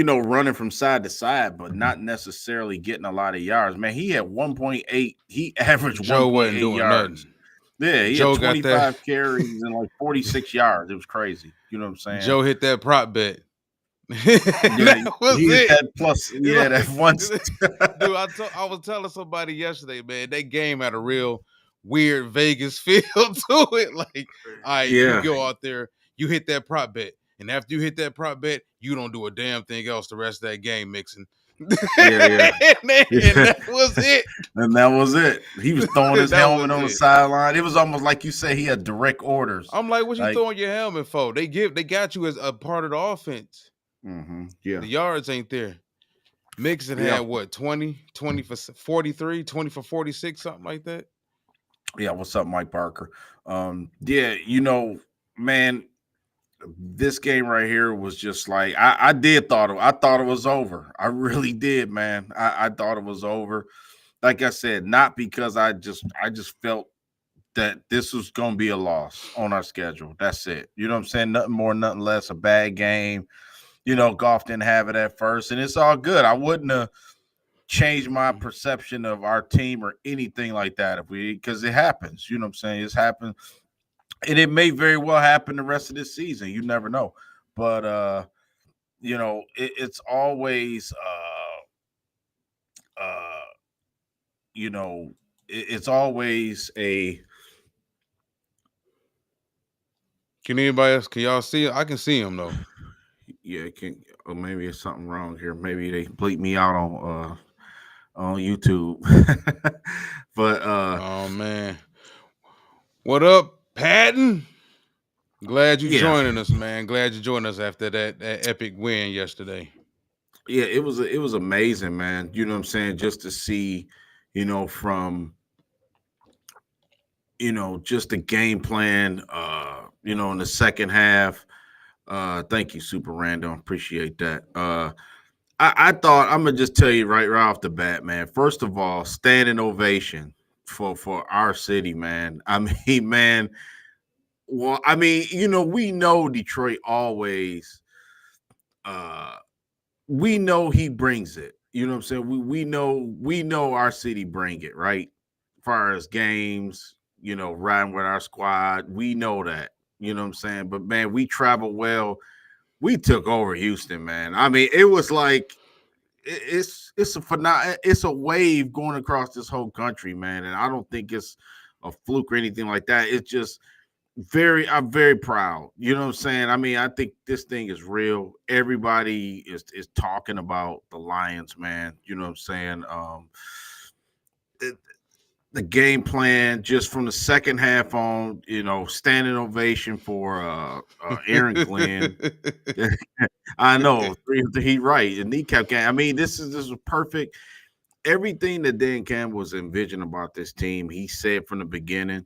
running from side to side, but not necessarily getting a lot of yards. Man, he had 1.8. He averaged Joe wasn't 1.8 doing yards. nothing. Yeah, he had Joe got that. 25 carries and like 46 yards. It was crazy. You know what I'm saying? Joe hit that prop bet. Yeah, That was he it. had plus. It's Yeah, that like, once. dude, I was telling somebody yesterday, man, that game had a real weird Vegas feel to it. Like, all right, you Yeah, go out there, you hit that prop bet, and after you hit that prop bet, you don't do a damn thing else the rest of that game, Mixon. and yeah, yeah. that was it. And that was it. He was throwing his That helmet was on the it. sideline. It was almost like you say he had direct orders. I'm like, what you Like, throwing your helmet for? They got you as a part of the offense. yeah, The yards ain't there. Mixon yeah, had what, 20 for 43, 20 for 46, something like that. yeah. What's up, Mike Parker? Yeah, man, this game right here was just like I thought it was over. I really did, man. I thought it was over. Like I said, not because I just felt that this was gonna be a loss on our schedule. That's it. You know what I'm saying? Nothing more, nothing less. A bad game. Golf didn't have it at first, and it's all good. I wouldn't have changed my perception of our team or anything like that because it happens. You know what I'm saying? It's happened, and it may very well happen the rest of this season. You never know. But it's always you know, it's always a Can anybody else? Can y'all see it? I can see him though. yeah. Or maybe it's something wrong here. Maybe they bleep me out on YouTube. but Oh man, what up, Patton? Glad you yeah, joining us, man. Glad you joined us after that epic win yesterday. yeah, it was amazing, man. You know what I'm saying? Just to see, from just the game plan, in the second half. Thank you, Super Random. Appreciate that. I thought I'm gonna just tell you right off the bat, man. First of all, standing ovation for our city, man. I mean, man. Well, I mean, we know Detroit always. Uh, we know he brings it. You know what I'm saying? We know our city bring it, right? As far as games, riding with our squad, we know that. You know what I'm saying? But man, we travel well. We took over Houston, man. I mean, it was like it's a wave going across this whole country, man. And I don't think it's a fluke or anything like that. It's just I'm very proud. You know what I'm saying? I mean, I think this thing is real. Everybody is talking about the Lions, man. You know what I'm saying? It, the game plan just from the second half on, standing ovation for Aaron Glenn. I know, he right. The kneecap game. I mean, this is perfect. Everything that Dan Campbell was envisioning about this team, he said from the beginning.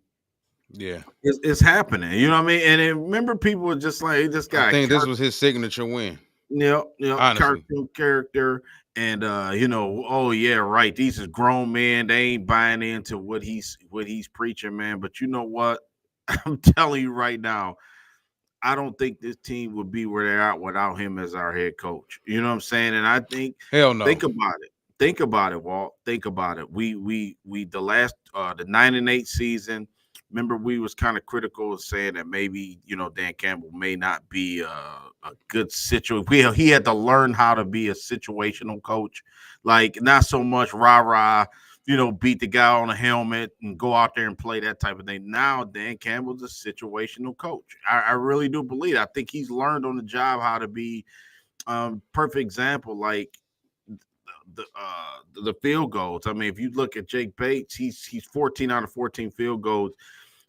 Yeah, It's happening. You know what I mean? And remember, people were just like, hey, this I guy, think this was his signature win. Honestly, cartoon character, and oh yeah, right. These is grown men. They ain't buying into what he's preaching, man. But you know what? I'm telling you right now, I don't think this team would be where they're at without him as our head coach. You know what I'm saying? And I hell no. think about it. Think about it, Walt. Think about it. We the 9-8 season. Remember, we was kind of critical of saying that maybe Dan Campbell may not be a good situation. He had to learn how to be a situational coach, like not so much rah rah. Beat the guy on a helmet and go out there and play that type of thing. Now, Dan Campbell's a situational coach. I really do believe it. I think he's learned on the job how to be perfect example, like the field goals. I mean, if you look at Jake Bates, he's 14 out of 14 field goals.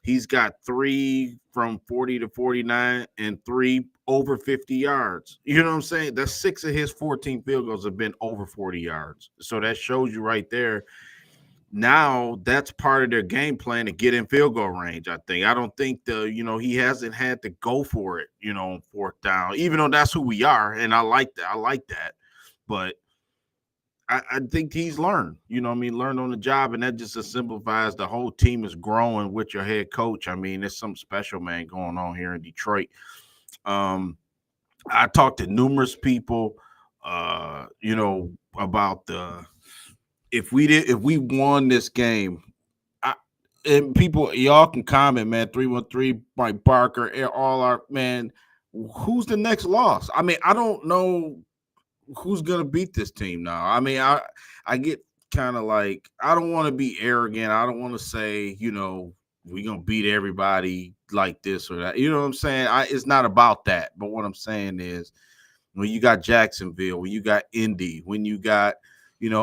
He's got 3 from 40 to 49 and 3 over 50 yards. You know what I'm saying? That's 6 of his 14 field goals have been over 40 yards. So that shows you right there. Now that's part of their game plan to get in field goal range. I don't think he hasn't had to go for it, on fourth down, even though that's who we are. And I like that. But I think he's learned, learned on the job, and that just simplifies the whole team is growing with your head coach. I mean, there's something special, man, going on here in Detroit. I talked to numerous people about the if we won this game, I, and people y'all can comment, man. 313 Mike Barker, all our man. Who's the next loss? I mean, I don't know who's gonna beat this team now. I mean, I get kind of like I don't want to be arrogant. I don't want to say we gonna beat everybody like this or that. You know what I'm saying? It's not about that. But what I'm saying is when you got Jacksonville, when you got Indy, when you got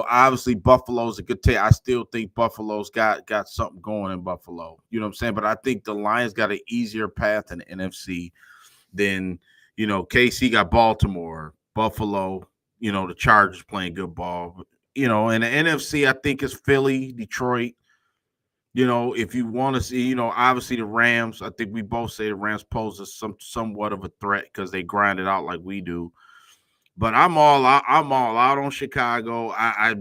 obviously Buffalo's a good team. I still think Buffalo's got something going in Buffalo. You know what I'm saying? But I think the Lions got an easier path in the NFC than KC got Baltimore, Buffalo. The Chargers playing good ball. In the NFC, I think it's Philly, Detroit. If you want to see, obviously the Rams. I think we both say the Rams pose us somewhat of a threat because they grind it out like we do. But I'm all out. I'm all out on Chicago. I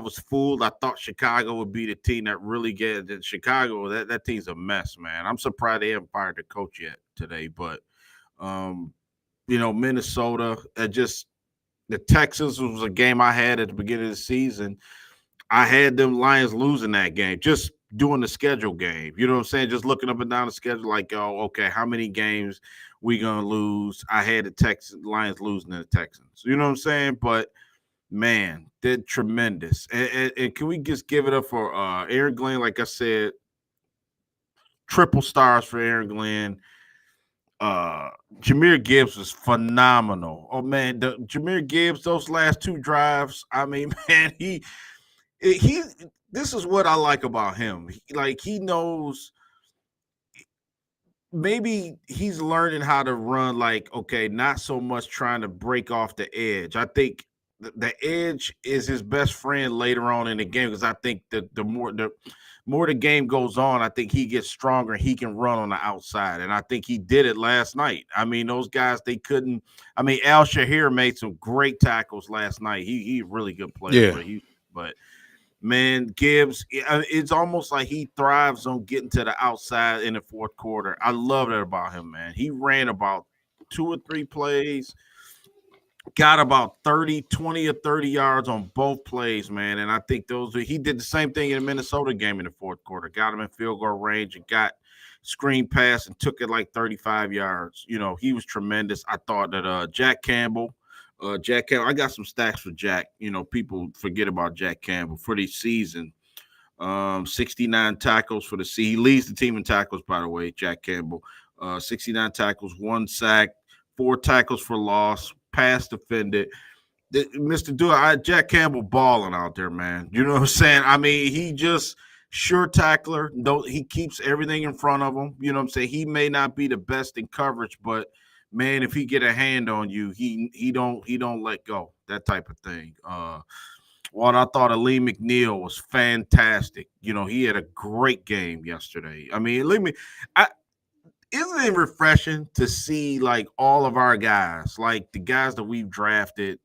was fooled. I thought Chicago would be the team that really get it. Chicago. That team's a mess, man. I'm surprised they haven't fired the coach yet today. But um, Minnesota. Just the Texans was a game I had at the beginning of the season. I had them Lions losing that game. Just doing the schedule game. You know what I'm saying? Just looking up and down the schedule, like, oh, okay, how many games we gonna lose? I had the Texans Lions losing to the Texans. You know what I'm saying? But man, did tremendous. And can we just give it up for Aaron Glenn? Like I said, triple stars for Aaron Glenn. Jahmyr Gibbs was phenomenal. Oh man, Jahmyr Gibbs, those last two drives. I mean, man, he this is what I like about him. He knows maybe he's learning how to run okay, not so much trying to break off the edge. I think the edge is his best friend later on in the game because I think the more the game goes on, I think he gets stronger. He can run on the outside, and I think he did it last night. I mean, those guys they couldn't. I mean, Al Shahir made some great tackles last night. He a really good player, Yeah. but man, Gibbs, it's almost like he thrives on getting to the outside in the fourth quarter. I love that about him, man. He ran about 2 or 3 plays, got about 30, 20 or 30 yards on both plays, man. And I think he did the same thing in the Minnesota game in the fourth quarter. Got him in field goal range and got screen pass and took it like 35 yards. He was tremendous. I thought that Jack Campbell, I got some stats for Jack. People forget about Jack Campbell for the season. 69 tackles for the season. He leads the team in tackles, by the way, Jack Campbell. 69 tackles, 1 sack, 4 tackles for loss, pass defended. Mr. Jack Campbell balling out there, man. You know what I'm saying? I mean, he just sure tackler. He keeps everything in front of him. You know what I'm saying? He may not be the best in coverage, but man, if he get a hand on you, he don't let go. That type of thing. What I thought of Lee McNeil was fantastic. He had a great game yesterday. I mean, isn't it refreshing to see like all of our guys, like the guys that we've drafted?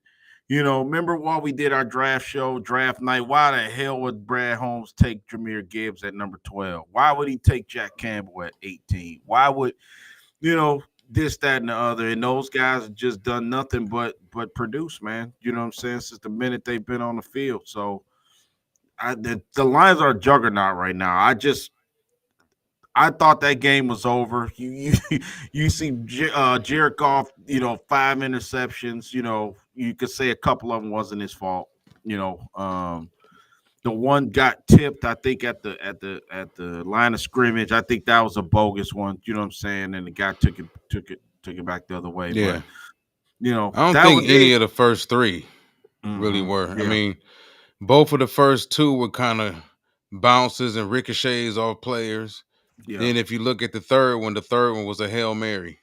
Remember while we did our draft show, draft night, why the hell would Brad Holmes take Jahmyr Gibbs at number 12? Why would he take Jack Campbell at 18? Why would, this, that, and the other? And those guys have just done nothing but produce, man. You know what I'm saying? Since the minute they've been on the field. So the Lions are a juggernaut right now. I thought that game was over. You see Jared Goff, 5 interceptions. You could say a couple of them wasn't his fault. The one got tipped, I think, at the line of scrimmage. I think that was a bogus one. You know what I'm saying? And the guy took it back the other way. Yeah. But I don't that think was any it. of the first three really were. I Yeah, mean, both of the first two were kind of bounces and ricochets off players. yeah, Then if you look at the third one was a Hail Mary,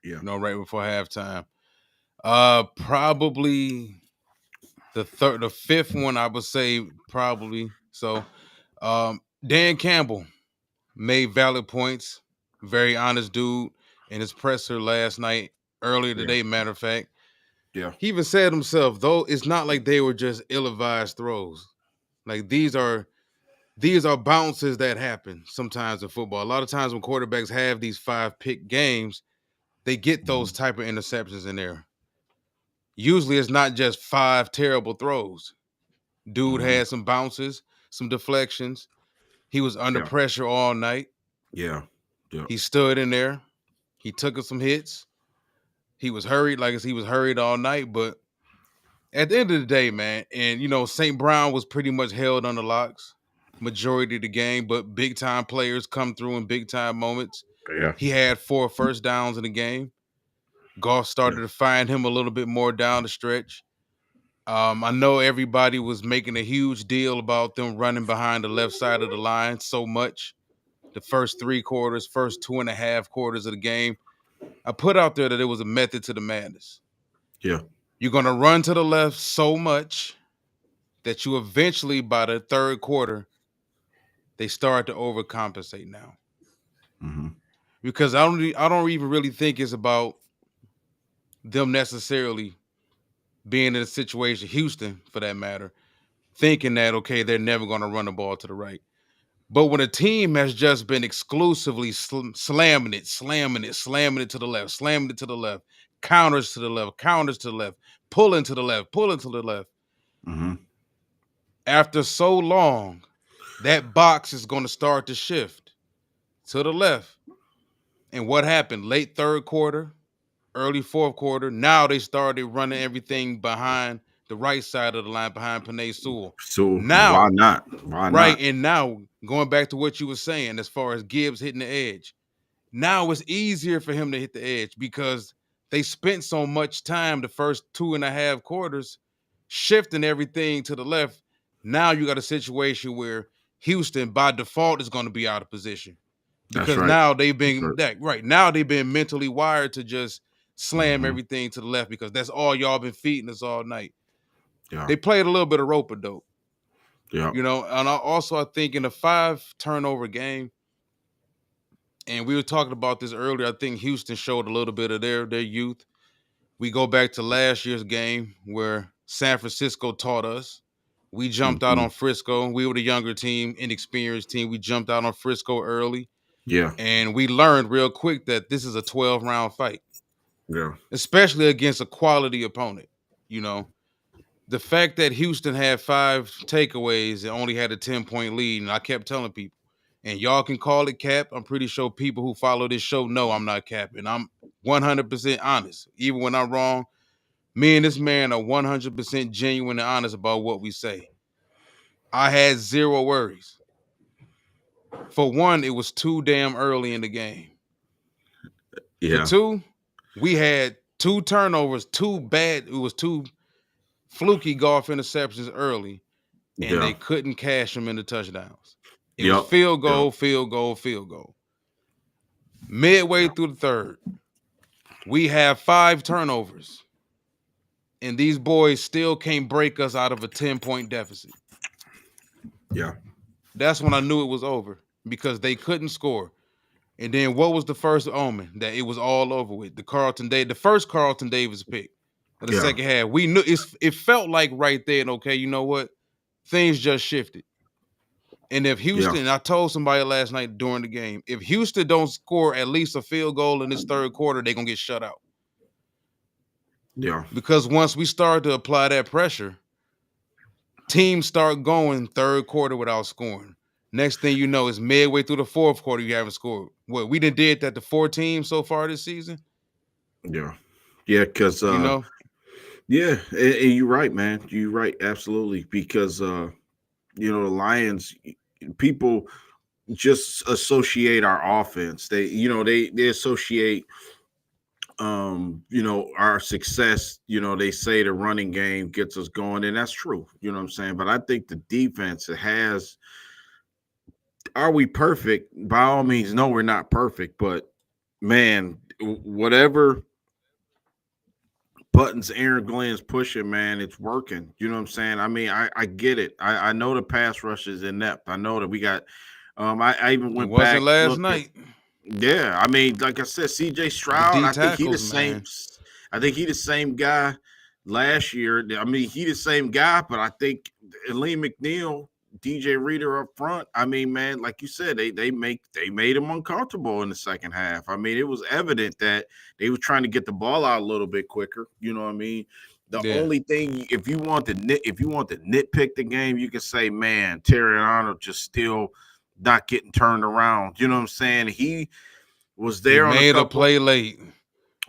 yeah, right before halftime. Probably the fifth one, I would say probably. So Dan Campbell made valid points. Very honest dude in his presser last night, earlier yeah, today, matter of fact. yeah. He even said himself, though, it's not like they were just ill-advised throws. Like these are bounces that happen sometimes in football. A lot of times when quarterbacks have these 5-pick games, they get those Mhm. type of interceptions in there. Usually it's not just 5 terrible throws. Dude Mm-hmm. had some bounces, some deflections. He was under Yeah. pressure all night. Yeah. Yeah. He stood in there. He took some hits. He was hurried, like he was hurried all night. But at the end of the day, man, and St. Brown was pretty much held under locks majority of the game, but big time players come through in big time moments. Yeah. He had 4 first downs in the game. Golf Yeah. started to find him a little bit more down the stretch. I know everybody was making a huge deal about them running behind the left side of the line so much. The first 3 quarters, first 2.5 quarters of the game. I put out there that it was a method to the madness. Yeah. You're going to run to the left so much that you eventually, by the third quarter, they start to overcompensate now. Mm-hmm. Because I don't even really think it's about them necessarily being in a situation, Houston for that matter, thinking that, okay, they're never going to run the ball to the right. But when a team has just been exclusively slamming it, slamming it to the left, slamming it to the left, counters to the left, counters to the left, pulling to the left, pulling to the left, Mm-hmm. after so long, that box is going to start to shift to the left. And what happened? Late third quarter, early fourth quarter, now they started running everything behind the right side of the line, behind Panay Sewell. So why Now, not? Why right, not? and now going back to what you were saying as far as Gibbs hitting the edge, now it's easier for him to hit the edge because they spent so much time the first 2.5 quarters shifting everything to the left. Now you got a situation where Houston by default is going to be out of position That's because right. now they've That's been right. right now they've been mentally wired to just slam Mm-hmm. everything to the left because that's all y'all been feeding us all night. Yeah. They played a little bit of rope a dope, Yeah. and I think in a 5 turnover game, and we were talking about this earlier. I think Houston showed a little bit of their youth. We go back to last year's game where San Francisco taught us. We jumped out Mm-hmm. on Frisco. We were the younger team, inexperienced team. We jumped out on Frisco early, Yeah. and we learned real quick that this is a 12-round fight, Yeah. especially against a quality opponent. You know, the fact that Houston had 5 takeaways and only had a 10-point lead, and I kept telling people, and y'all can call it cap. I'm pretty sure people who follow this show know I'm not capping. I'm 100% honest. Even when I'm wrong, me and this man are 100% genuine and honest about what we say. I had zero worries. For one, it was too damn early in the game. For Yeah. two, we had 2 turnovers, it was 2 fluky golf interceptions early, and Yeah. they couldn't cash them into touchdowns. It was Yep. field Yep. goal, field goal, field goal. Midway Yeah. through the third, we have 5 turnovers, and these boys still can't break us out of a 10-point deficit. Yeah. That's when I knew it was over because they couldn't score. And then what was the first omen that it was all over with? The first Carlton Davis pick of the Yeah. second half. We knew it felt like right then, okay, you know what? Things just shifted. And if Yeah. Houston, I told somebody last night during the game, if Houston don't score at least a field goal in this third quarter, they're gonna get shut out. Yeah. Because once we start to apply that pressure, teams start going third quarter without scoring. Next thing you know, it's midway through the fourth quarter, you haven't scored. What we did that to 4 teams so far this season, Yeah. Yeah. Because you know. yeah, and you're right, man. You're right, absolutely. Because the Lions, people just associate our offense. They associate our success. They say the running game gets us going, and that's true. You know what I'm saying? But I think the defense has. Are we perfect? By all means, no, we're not perfect. But man, whatever buttons Aaron Glenn's pushing, man, it's working. You know what I'm saying? I mean, I get it. I know the pass rush is inept. I know that we got. I even It went back, wasn't last looked at. night. Yeah, I mean, like I said, C.J. The Stroud. D I think he the tackles, same. man. I think he the same guy last year. I mean, he the same guy, but I think Lee McNeil, DJ Reader up front. I mean, man, like you said, they made him uncomfortable in the second half. I mean, it was evident that they were trying to get the ball out a little bit quicker. You know what I mean? The Yeah. only thing, if you want to nitpick the game, you can say, man, Terry Arnold just still not getting turned around. You know what I'm saying? He was He there on a made a couple. play late.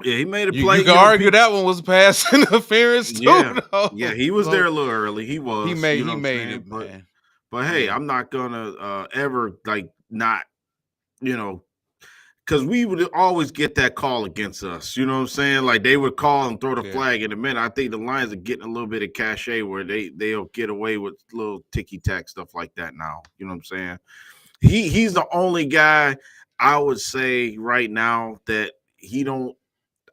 Yeah, he made a You play. can argue that one was pass interference too, Yeah, yeah, though. he was there So a little early. He was, you know he what I'm made saying? it, man. But hey, Yeah. I'm not gonna ever like not, you know, because we would always get that call against us. You know what I'm saying? Like they would call and throw the Yeah. flag in a minute. I think the Lions are getting a little bit of cachet where they'll get away with little ticky tack stuff like that now. You know what I'm saying? He's the only guy I would say right now that he don't.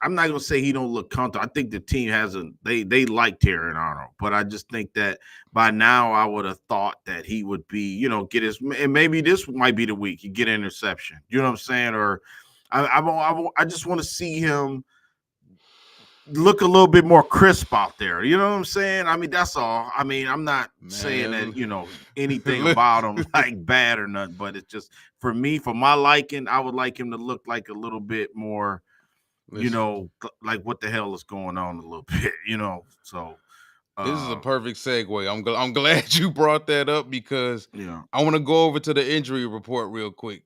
I'm not gonna say he don't look comfortable. I think the team has a they like Terry Arnold, but I just think that by now I would have thought that he would be, get his, and maybe this might be the week he get an interception. You know what I'm saying? Or I just want to see him look a little bit more crisp out there. You know what I'm saying? I mean, that's all. I mean, I'm not saying that, Man. anything about him like bad or nothing, but it's just for me, for my liking, I would like him to look like a little bit more, Listen, like what the hell is going on a little bit. So this is a uh perfect segue. I'm glad you brought that up because yeah, I want to go over to the injury report real quick.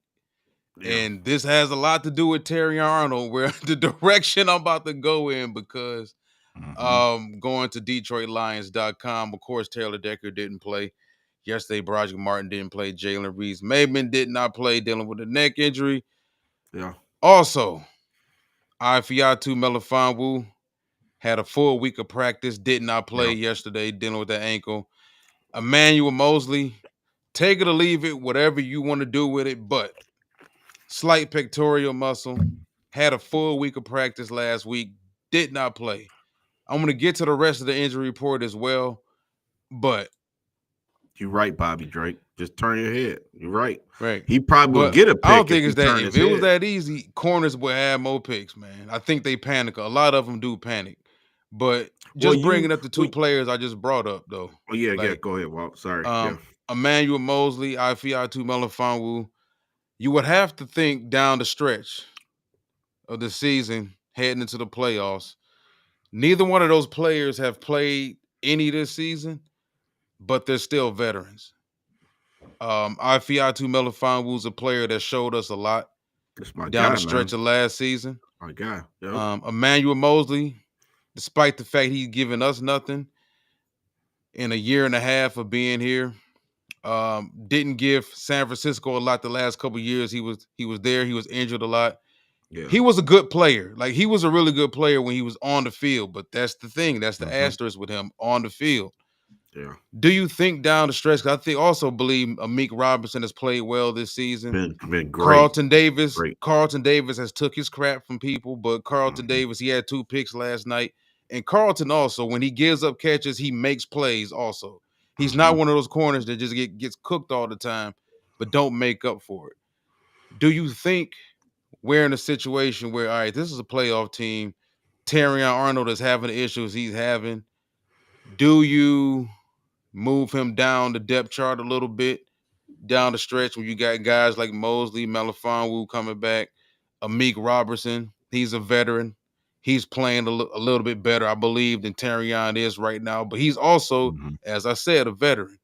yeah. And this has a lot to do with Terry Arnold, where the direction I'm about to go in because Mm-hmm. going to DetroitLions.com. Of course, Taylor Decker didn't play. Yesterday, Broderick Martin didn't play. Jalen Reeves-Maybin did not play, dealing with a neck injury. Yeah. Also, Ifeatu Melifonwu had a full week of practice, did not play Yeah. yesterday, dealing with that ankle. Emmanuel Mosley, take it or leave it, whatever you want to do with it, but slight pectoral muscle, had a full week of practice last week, did not play. I'm going to get to the rest of the injury report as well, but You're right, Bobby Drake. Just turn your head. You're right. right. He probably will But get a I don't pick if think he it's that. turn If his it was head. that easy, corners would have more picks, man. I think they panic. A lot of them do panic. But Well, just bringing up the two players I just brought up, though, oh yeah, yeah. like Go ahead, Walt. Sorry. Yeah. um, Emmanuel Mosley, Ifeatu Melifonwu, you would have to think down the stretch of the season, heading into the playoffs. Neither one of those players have played any this season, but they're still veterans. Ifeatu Melifonwu is a player that showed us a lot That's my down the guy, stretch man. of last season. My guy. Yep. Emmanuel Mosley, despite the fact he's given us nothing in a year and a half of being here, didn't give San Francisco a lot the last couple years. He was there. He was injured a lot. Yeah. He was a good player. Like he was a really good player when he was on the field. But that's the thing. That's the Mm-hmm. asterisk with him on the field. Yeah. Do you think down the stretch? 'Cause I think also believe Amik Robinson has played well this season. Been great. Carlton Davis. Great. Carlton Davis has took his crap from people, but Carlton Mm-hmm. Davis, he had 2 picks last night. And Carlton also, when he gives up catches, he makes plays also. He's Mm-hmm. not one of those corners that just gets cooked all the time, but don't make up for it. Do you think we're in a situation where, all right, this is a playoff team. Terrion Arnold is having the issues he's having. Do you move him down the depth chart a little bit down the stretch when you got guys like Mosley, Melifonwu coming back, Amik Robertson? He's a veteran. He's playing a little bit better, I believe, than Terrion is right now. But he's also, Mm-hmm. as I said, a veteran.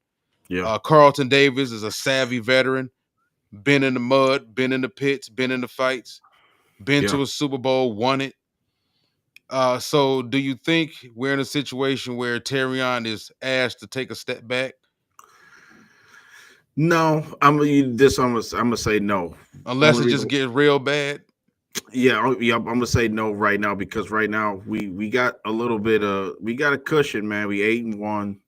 Yeah. Carlton Davis is a savvy veteran, been in the mud, been in the pits, been in the fights, been Yeah. to a Super Bowl, won it. So do you think we're in a situation where Terrion is asked to take a step back? No, I'm gonna say no. Unless Only it just reason, gets real bad? yeah, I'm gonna say no right now because right now we got a little bit of we got a cushion, man. We 8-1.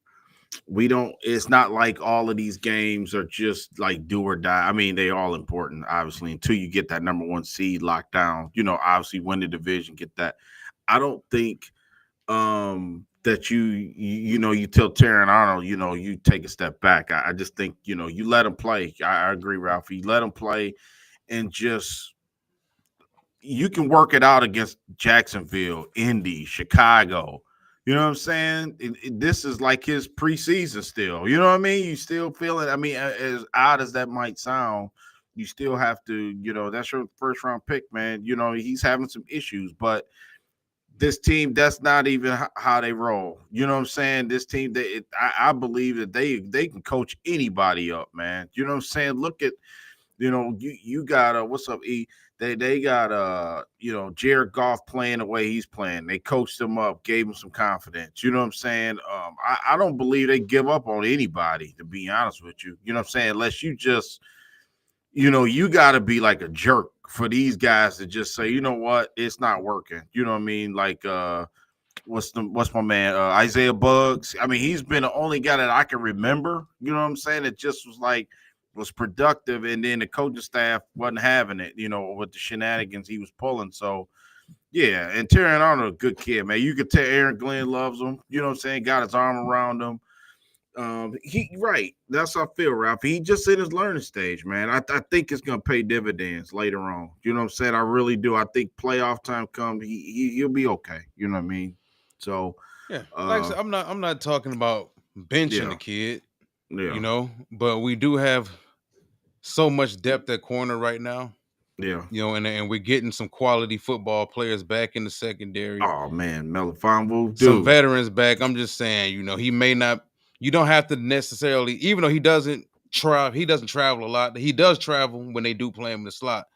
We don't. It's not like all of these games are just like do or die. I mean, they all important, obviously, until you get that number one seed locked down. Obviously, win the division, get that. I don't think that you tell Taron Arnold, you take a step back. I just think, you let him play. I agree, Ralph. You let him play and just you can work it out against Jacksonville, Indy, Chicago. You know what I'm saying? This is like his preseason still. You know what I mean? You still feel it. I mean, as odd as that might sound, you still have to, that's your first round pick, man. He's having some issues, but this team, that's not even how they roll. You know what I'm saying? This team, I believe that they can coach anybody up, man. You know what I'm saying? Look at, you got what's up, E? They got Jared Goff playing the way he's playing. They coached him up, gave him some confidence. You know what I'm saying? I don't believe they give up on anybody, to be honest with you. You know what I'm saying? Unless you just, you got to be like a jerk for these guys to just say, you know what, it's not working. You know what I mean? Like what's my man, Isaiah Bugs. I mean, he's been the only guy that I can remember. You know what I'm saying? It just was productive, and then the coaching staff wasn't having it. With the shenanigans he was pulling. So yeah, and Terry Arnold, a good kid, man. You could tell Aaron Glenn loves him. You know what I'm saying? Got his arm around him. He right. That's how I feel, Ralph. He just in his learning stage, man. I think it's gonna pay dividends later on. You know what I'm saying? I really do. I think playoff time comes, he'll be okay. You know what I mean? So, Yeah, like I uh, said, I'm not talking about benching yeah, the kid, yeah, but we do have so much depth at corner right now, yeah. and we're getting some quality football players back in the secondary, Oh man, Melifonwu, some dude. veterans back. I'm just saying, he may not. You don't have to necessarily, even though he doesn't travel a lot. He does travel when they do play him in the slot,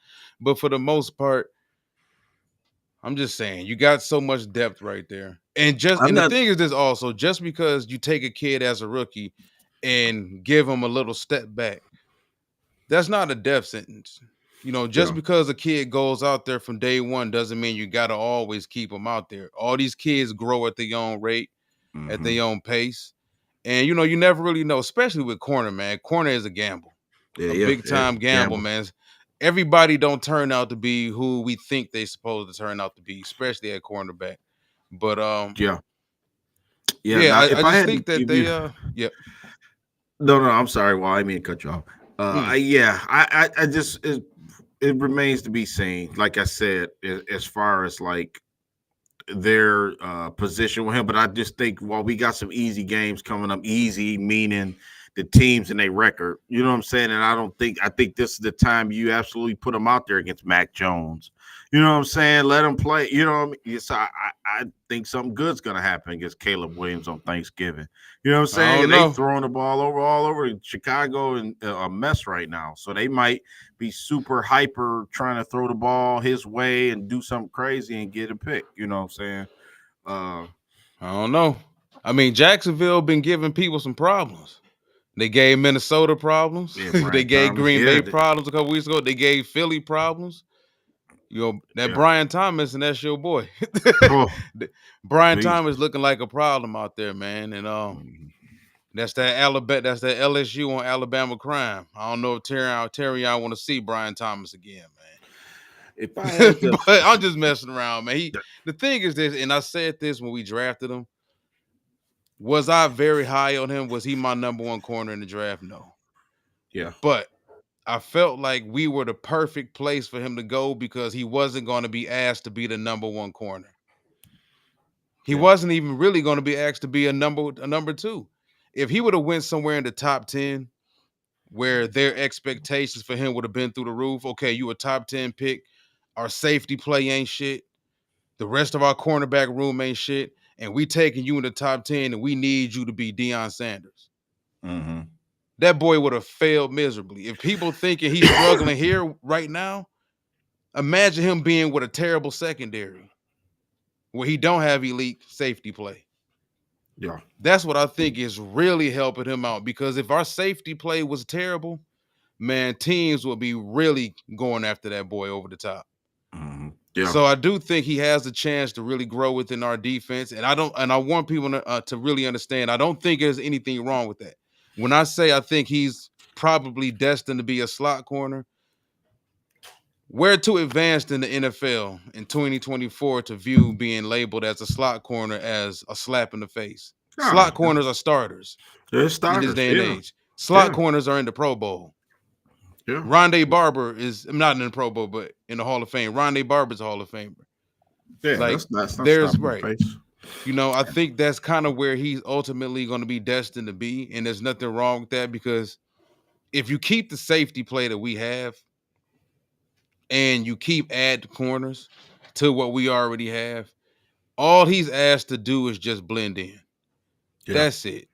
but for the most part, I'm just saying, you got so much depth right there. I'm And the not. thing is this also, just because you take a kid as a rookie and give him a little step back, that's not a death sentence. Just Yeah. because a kid goes out there from day one doesn't mean you got to always keep them out there. All these kids grow at their own rate, at Mm-hmm. their own pace. And you never really know, especially with corner, man. Corner is a gamble, Yeah, a yeah, big yeah. time gamble, Gamble. man. Everybody don't turn out to be who we think they supposed to turn out to be, especially at cornerback. But Yeah, yeah. yeah, Now, I if I just had to think that give you, they yeah. no, no, I'm sorry. Well, I mean to cut you off. Mm, Yeah, I just it remains to be seen. Like I said, as far as like their position with him. But I just think, well, we got some easy games coming up. Easy meaning the teams and their record. You know what I'm saying? And I think this is the time you absolutely put them out there against Mac Jones. You know what I'm saying? Let them play. You know what I mean? Yes, I think something good's gonna happen against Caleb Williams on Thanksgiving. You know what I'm I saying? don't They know. throwing the ball all over Chicago and a mess right now. So they might be super hyper trying to throw the ball his way and do something crazy and get a pick. You know what I'm saying? Uh, I don't know. I mean, Jacksonville been giving people some problems. They gave Minnesota problems. yeah, They Brian gave Thomas. Green Yeah, Bay problems a couple weeks ago. They gave Philly problems. That yeah. Brian Thomas, and that's your boy. Oh, Brian please. Thomas looking like a problem out there, man. And Mhm. that's that Alabama, that's that LSU on Alabama crime. I don't know if Terry, I want to see Brian Thomas again, If I man. had to, But I'm just messing around, man. The thing is this, and I said this when we drafted him. Was I very high on him? Was he my number one corner in the draft? No. yeah, But I felt like we were the perfect place for him to go because he wasn't going to be asked to be the number one corner. He yeah, wasn't even really going to be asked to be a number two. If he would have went somewhere in the top 10 where their expectations for him would have been through the roof, okay, you a top 10 pick, our safety play ain't shit, the rest of our cornerback room ain't shit, and we taking you in the top 10 and we need you to be Deion Sanders. mm-hmm. That boy would have failed miserably. If people thinking he's struggling here right now, imagine him being with a terrible secondary where he don't have elite safety play. yeah, That's what I think is really helping him out because if our safety play was terrible, man, teams would be really going after that boy over the top. mm-hmm. Yeah, So I do think he has a chance to really grow within our defense, and I want people to really understand. I don't think there's anything wrong with that. When I say I think he's probably destined to be a slot corner, we're too advanced in the NFL in 2024 to view being labeled as a slot corner as a slap in the face. nah, Slot corners are starters they're in this starters. day and Yeah, age. Slot yeah, corners are in the Pro Bowl. yeah, Rondé Barber is not in the Pro Bowl, but in the Hall of Fame. Rondé Barber's a Hall of Famer. yeah. Like, That's not there's stopping the right. face. I think that's kind of where he's ultimately going to be destined to be. And there's nothing wrong with that because if you keep the safety play that we have and you keep add corners to what we already have, All he's asked to do is just blend in. Yeah. That's it.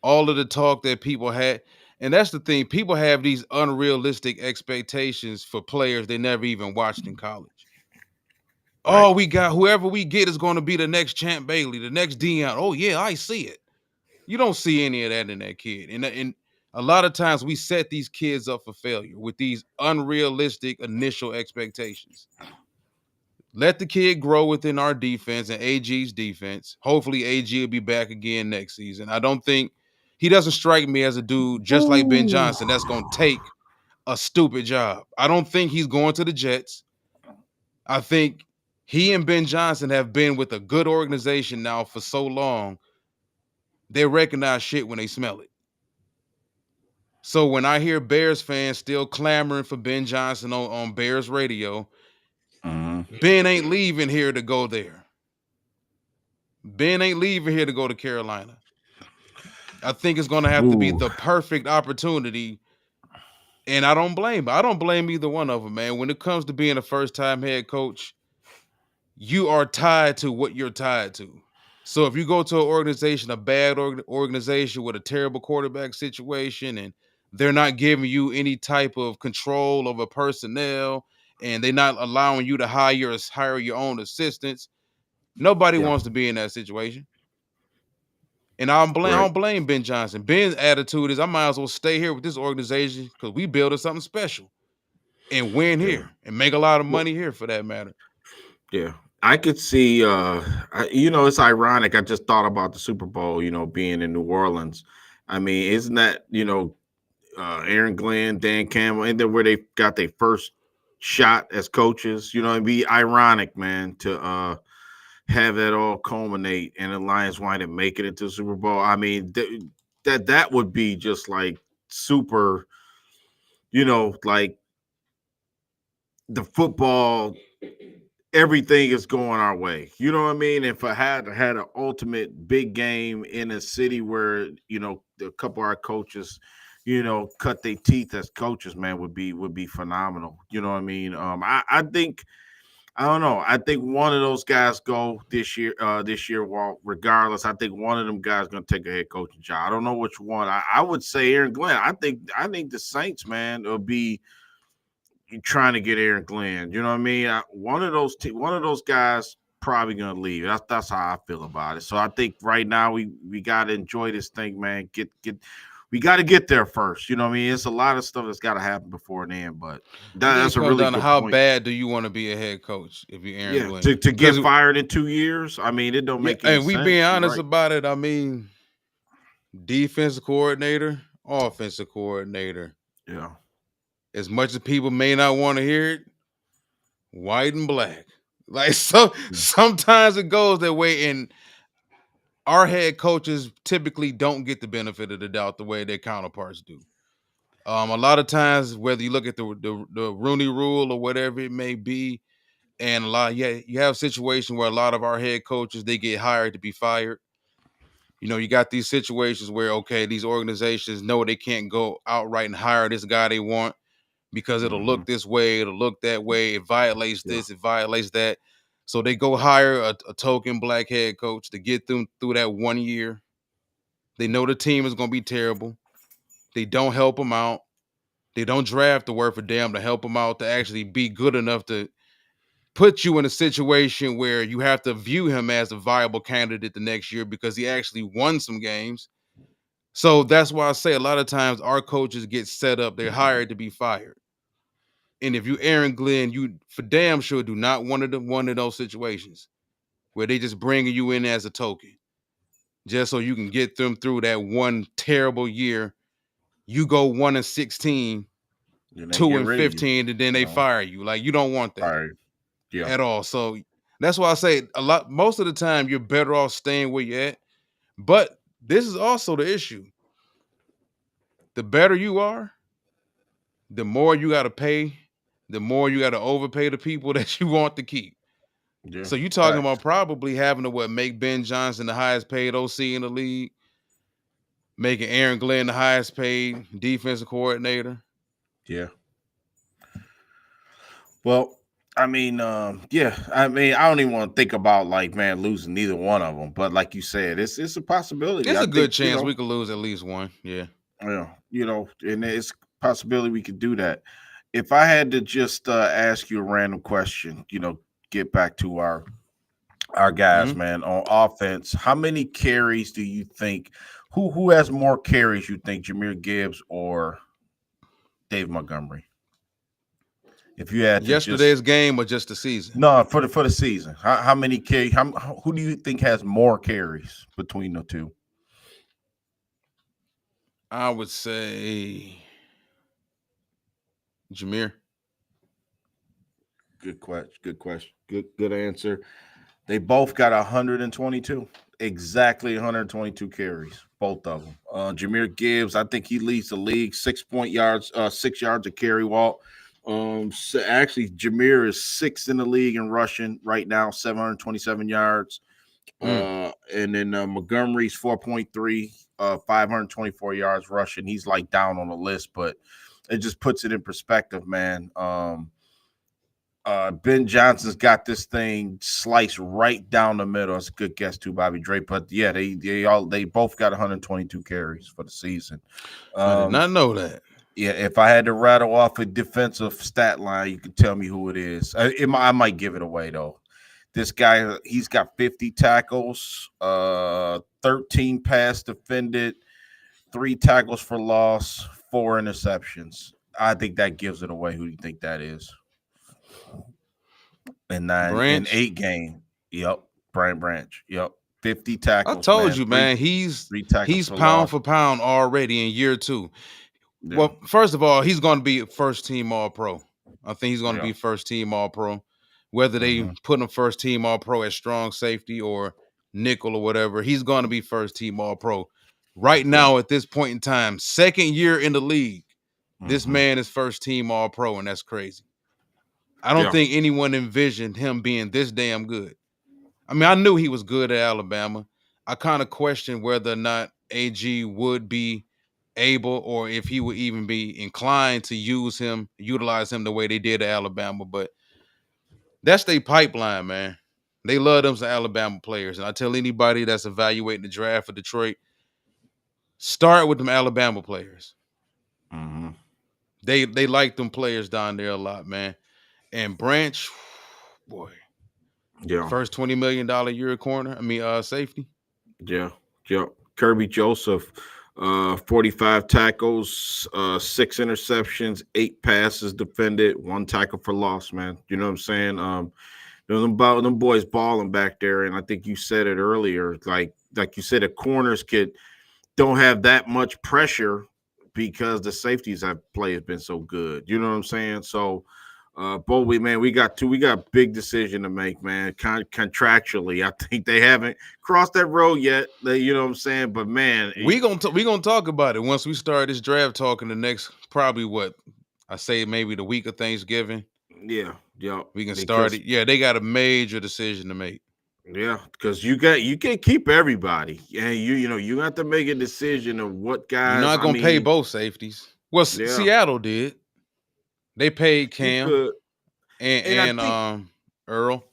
All of the talk that people had, and that's the thing. People have these unrealistic expectations for players they never even watched in college. Right. Oh, we got whoever we get is going to be the next Champ Bailey, the next Dion. Oh yeah, I see it. You don't see any of that in that kid, and a lot of times we set these kids up for failure with these unrealistic initial expectations. Let the kid grow within our defense and AG's defense. Hopefully, AG will be back again next season. I don't think he doesn't strike me as a dude just like Ben Ooh. Johnson that's going to take a stupid job. I don't think he's going to the Jets. I think he and Ben Johnson have been with a good organization now for so long, they recognize shit when they smell it. So when I hear Bears fans still clamoring for Ben Johnson on Bears radio, Mhm. Ben ain't leaving here to go there. Ben ain't leaving here to go to Carolina. I think it's going to have to be Ooh. the perfect opportunity. And I don't blame either one of them, man. When it comes to being a first-time head coach, you are tied to what you're tied to. So if you go to an organization, a bad organization with a terrible quarterback situation, and they're not giving you any type of control over personnel, and they're not allowing you to hire your own assistants, nobody Yeah. wants to be in that situation. And I Right. don't blame Ben Johnson. Ben's attitude is I might as well stay here with this organization because we building something special and win Yeah. here and make a lot of Well, money here for that matter. yeah. I could see it's ironic. I just thought about the Super Bowl, being in New Orleans. I mean, isn't that, Aaron Glenn, Dan Campbell, and then where they got their first shot as coaches? It'd be ironic, man, to have that all culminate and the Lions wind up making it to the Super Bowl. I mean, that would be just like super, like the football, everything is going our way. You know what I mean? If I had an ultimate big game in a city where a couple of our coaches, cut their teeth as coaches, man, would be phenomenal. You know what I mean? I think I don't know. I think one of those guys go this year. This year, well, regardless, I think one of them guys going to take a head coaching job. I don't know which one. I would say Aaron Glenn. I think the Saints, man, will be trying to get Aaron Glenn. You know what I mean? One of those guys probably going to leave. That's how I feel about it. So I think right now we got to enjoy this thing, man. Get. We got to get there first. You know what I mean? It's a lot of stuff that's got to happen before then. But I think it that's a comes really down to good how point. bad do you want to be a head coach if you're Aaron Yeah, to, Glenn? to get Because fired in 2 years, I mean, it don't yeah, make any and we being sense. You're honest right. about it, I mean, defensive coordinator, offensive coordinator. Yeah, As much as people may not want to hear it, white and black. Like so yeah, sometimes it goes that way, and our head coaches typically don't get the benefit of the doubt the way their counterparts do. A lot of times, whether you look at the Rooney Rule or whatever it may be, and you have a situation where a lot of our head coaches they get hired to be fired. You got these situations where okay, these organizations know they can't go outright and hire this guy they want because it'll hmm look this way, it'll look that way, it violates yeah, this, it violates that. So they go hire a token black head coach to get them through that 1 year. They know the team is going to be terrible. They don't help them out. They don't draft the word for damn to help them out to actually be good enough to put you in a situation where you have to view him as a viable candidate the next year because he actually won some games. So that's why I say a lot of times our coaches get set up, they're hired to be fired. And if you Aaron Glenn, you for damn sure do not one of those situations where they just bringing you in as a token just so you can get them through that one terrible year. You go 1-16, and they two get and rid of you. 15, and then You they know, fire you. Like you don't want that right? Yeah, at all. So that's why I say most of the time you're better off staying where you're at. But this is also the issue. The better you are, the more you got to pay, the more you got to overpay the people that you want to keep. yeah. So you talking Facts. about probably having to make Ben Johnson the highest paid OC in the league, making Aaron Glenn the highest paid defensive coordinator. Yeah. Well, I mean, yeah. I mean, I don't even want to think about like man losing neither one of them. But like you said, it's a possibility. It's I a good think chance we could lose at least one. Yeah. yeah, and it's a possibility we could do that. If I had to just ask you a random question, get back to our guys, Hmm. man, on offense, how many carries do you think? Who has more carries? You think Jameer Gibbs or Dave Montgomery? If you had to just Yesterday's game or just the season? no for the season, how many carry? Who do you think has more carries between the two? I would say Jameer. Good question. Good question. Good answer. They both got 122, exactly 122 carries, both of them. Jameer Gibbs, I think he leads the league 6 point yards, 6 yards of carry walk. So actually, Jameer is sixth in the league in rushing right now, 727 yards. Mm. And then Montgomery's 4.3, 524 yards rushing. He's like down on the list, but it just puts it in perspective, man. Ben Johnson's got this thing sliced right down the middle. It's a good guess too, Bobby Drake. But yeah, they both got 122 carries for the season. I did Um, not know that. yeah, if I had to rattle off a defensive stat line, you can tell me who it is. I might give it away though. This guy, he's got 50 tackles, 13 pass defended, 3 tackles for loss, 4 interceptions. I think that gives it away. Who do you think that is? In nine in Branch. 8 game. Yep. Brian Branch. Yep. 50 I tackles, told man. you, Three man. He's three tackles he's for pound loss. for pound already in year two. Yeah. Well, first of all, he's going to be first team All Pro. I think he's going to Yeah. be first team All Pro. Whether they Hmm. put him first team All Pro as strong safety or nickel or whatever, he's going to be first team All Pro. Right Yeah. now, at this point in time, second year in the league, this Hmm. man is first team All Pro, and that's crazy. I don't Yeah. think anyone envisioned him being this damn good. I mean, I knew he was good at Alabama. I kind of questioned whether or not AG would be able or if he would even be inclined to utilize him the way they did at Alabama. But that's their pipeline, man. They love them some Alabama players. And I tell anybody that's evaluating the draft for Detroit, start with them Alabama players. Hmm. They like them players down there a lot, man. And Branch, boy, Yeah. first $20 million year corner. I mean, safety. Yeah. Yeah. Kirby Joseph, 45 tackles, 6 interceptions, 8 passes defended, 1 tackle for loss, man. You know what I'm saying? Them boys balling back there, and I think you said it earlier. Like you said, the corners don't have that much pressure because the safeties have play has been so good. You know what I'm saying? So, Bowie, man, we got big decision to make, man. Contractually, I think they haven't crossed that road yet. You know what I'm saying? But man, We gonna talk about it once we start this draft talk in the next probably what I say maybe the week of Thanksgiving. yeah, yeah, We can start because it. Yeah, they got a major decision to make. you can't keep everybody, and you have to make a decision of what You're guys. not I gonna pay mean, both safeties. Well, yeah, Seattle did. They paid you Cam could, and and I and think um Earl.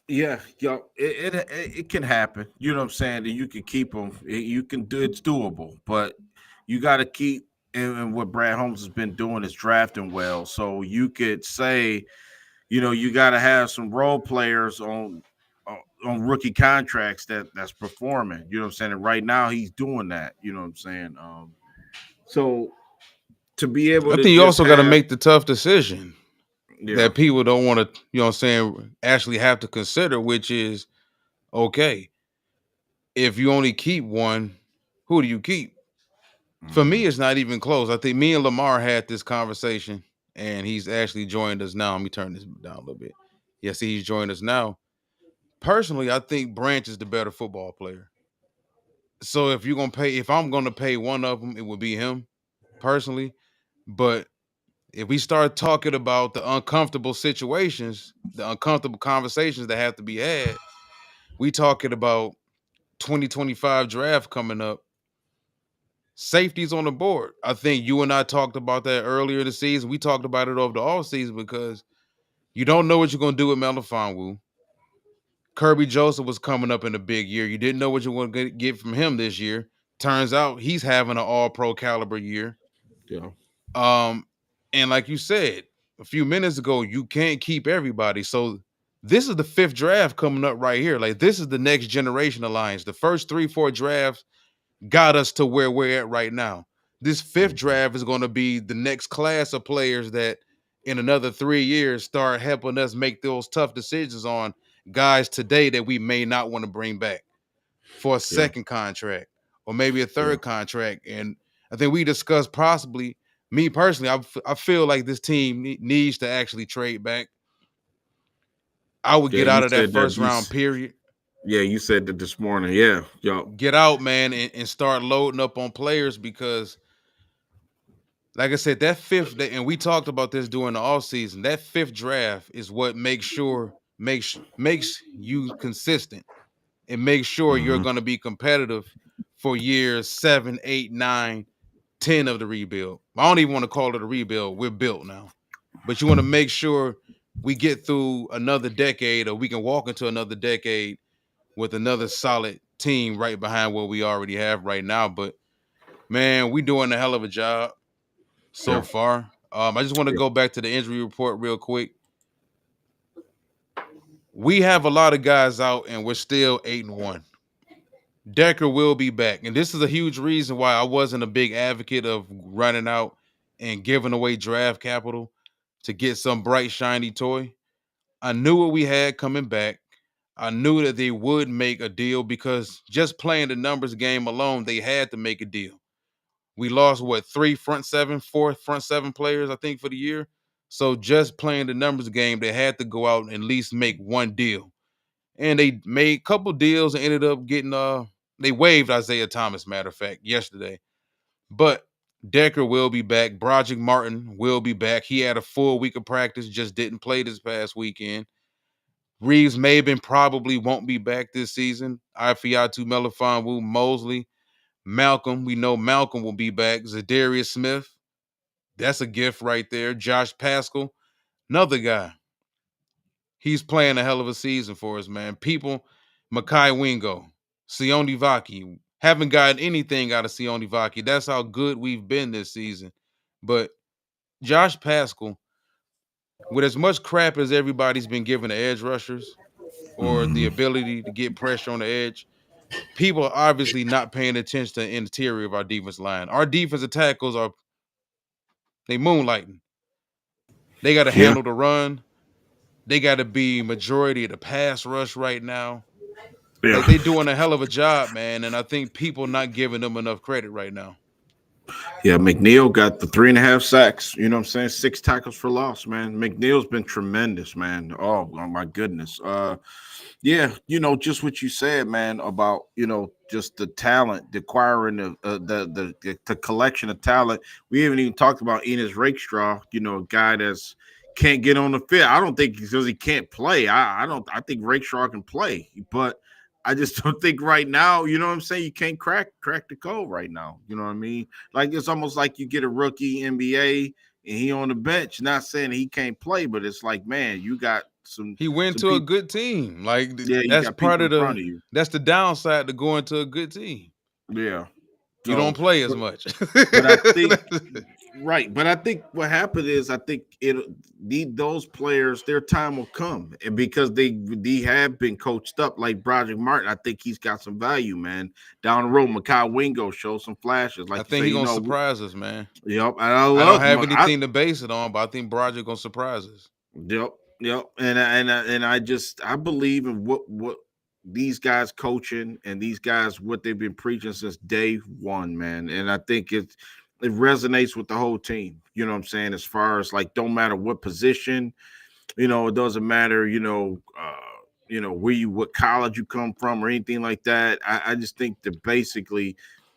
yeah, yo, it can happen. You know what I'm saying? That you can keep them. You can do it's doable, but you got to keep. And what Brad Holmes has been doing is drafting well. So you could say, you got to have some role players on rookie contracts that's performing. You know what I'm saying? And right now he's doing that. You know what I'm saying? So to be able I to think you just also got to have, make the tough decision yeah, that people don't want to, you know what I'm saying, actually have to consider, which is okay, if you only keep one, who do you keep? For mm-hmm, me, it's not even close. I think me and Lamar had this conversation, and he's actually joined us now. Let me turn this down a little bit. Yes, he's joined us now. Personally, I think Branch is the better football player. So if I'm gonna pay one of them, it would be him personally. But if we start talking about the uncomfortable situations, the uncomfortable conversations that have to be had, we talking about 2025 draft coming up. Safeties on the board. I think you and I talked about that earlier this season. We talked about it over the off season because You don't know what you're gonna do with Melifonwu. Kirby Joseph was coming up in a big year. You didn't know what you were going to get from him this year. Turns out he's having an all pro caliber year. Yeah. Um, and like you said a few minutes ago, you can't keep everybody. So this is the fifth draft coming up right here. Like this is the next generation alliance. The first 3-4 drafts got us to where we're at right now. This fifth Mhm. draft is going to be the next class of players that in another 3 years start helping us make those tough decisions on guys today that we may not want to bring back for a Yeah. second contract or maybe a Yeah. third contract. And I think we discussed possibly, me personally, I feel like this team needs to actually trade back. I would Yeah. get You out of that said that first round these. period. Yeah, you said that this morning. Yeah. Yo. Get out, man, and start loading up on players because like I said, that fifth, and we talked about this during the off season. That fifth draft is what makes you consistent and makes sure you're Hmm. going to be competitive for years 7, 8, 9, 10 of the rebuild. I don't even want to call it a rebuild. We're built now, but you want to make sure we get through another decade, or we can walk into another decade with another solid team right behind what we already have right now. But man, we doing a hell of a job so Yeah. far. I just want to Yeah. go back to the injury report real quick. We have a lot of guys out, and we're still 8-1. Decker will be back, and this is a huge reason why I wasn't a big advocate of running out and giving away draft capital to get some bright shiny toy. I knew what we had coming back. I knew that they would make a deal because just playing the numbers game alone, they had to make a deal. We lost what, four front seven players, I think, for the year. So just playing the numbers game, they had to go out and at least make one deal. And they made a couple deals and ended up getting they waived Isaiah Thomas, matter of fact, yesterday. But Decker will be back. Broderick Martin will be back. He had a full week of practice, just didn't play this past weekend. Reeves Maben probably won't be back this season. Ifiatu Melifonwu, Mosley, Malcolm. We know Malcolm will be back. Zadarius Smith. That's a gift right there. Josh Pascal, another guy. He's playing a hell of a season for us, man. People, Makai Wingo, Sione Vaki. Haven't gotten anything out of Sione Vaki. That's how good we've been this season. But Josh Pascal, with as much crap as everybody's been giving the edge rushers or the Hmm. ability to get pressure on the edge, people are obviously not paying attention to the interior of our defense line. Our defensive tackles are they moonlighting. They got to Yeah. handle the run. They got to be majority of the pass rush right now. Like Yeah. they doing a hell of a job, man. And I think people not giving them enough credit right now. Yeah, McNeil got the 3.5 sacks. You know what I'm saying? 6 tackles for loss, man. McNeil's been tremendous, man. Oh my goodness. Yeah, just what you said, man, about just the talent, the acquiring the collection of talent. We haven't even talked about Enos Rakestraw, a guy that's can't get on the field. I don't think because he can't play. I don't. I think Rakestraw can play, but I just don't think right now. You know what I'm saying? You can't crack the code right now. You know what I mean? Like it's almost like you get a rookie NBA and he on the bench. Not saying he can't play, but it's like, man, you got He went some to a people. good team. Like Yeah, you that's got part people of in front the of you. that's the downside to going to a good team. Yeah. You don't So, play as but much. but I think right. But I think what happened is I think those players their time will come, and because they have been coached up like Broderick Martin. I think he's got some value, man. Down the road, Makai Wingo shows some flashes, I like you think say. he gonna surprise us, man. Yep. And I I don't love have I anything to base it on, but I think Broderick gonna surprise us. Yep, yep. And I believe in what these guys coaching and these guys what they've been preaching since day one, man. And I think it resonates with the whole team. You know what I'm saying? As far as like, don't matter what position, it doesn't matter, where what college you come from or anything like that. I just think that basically,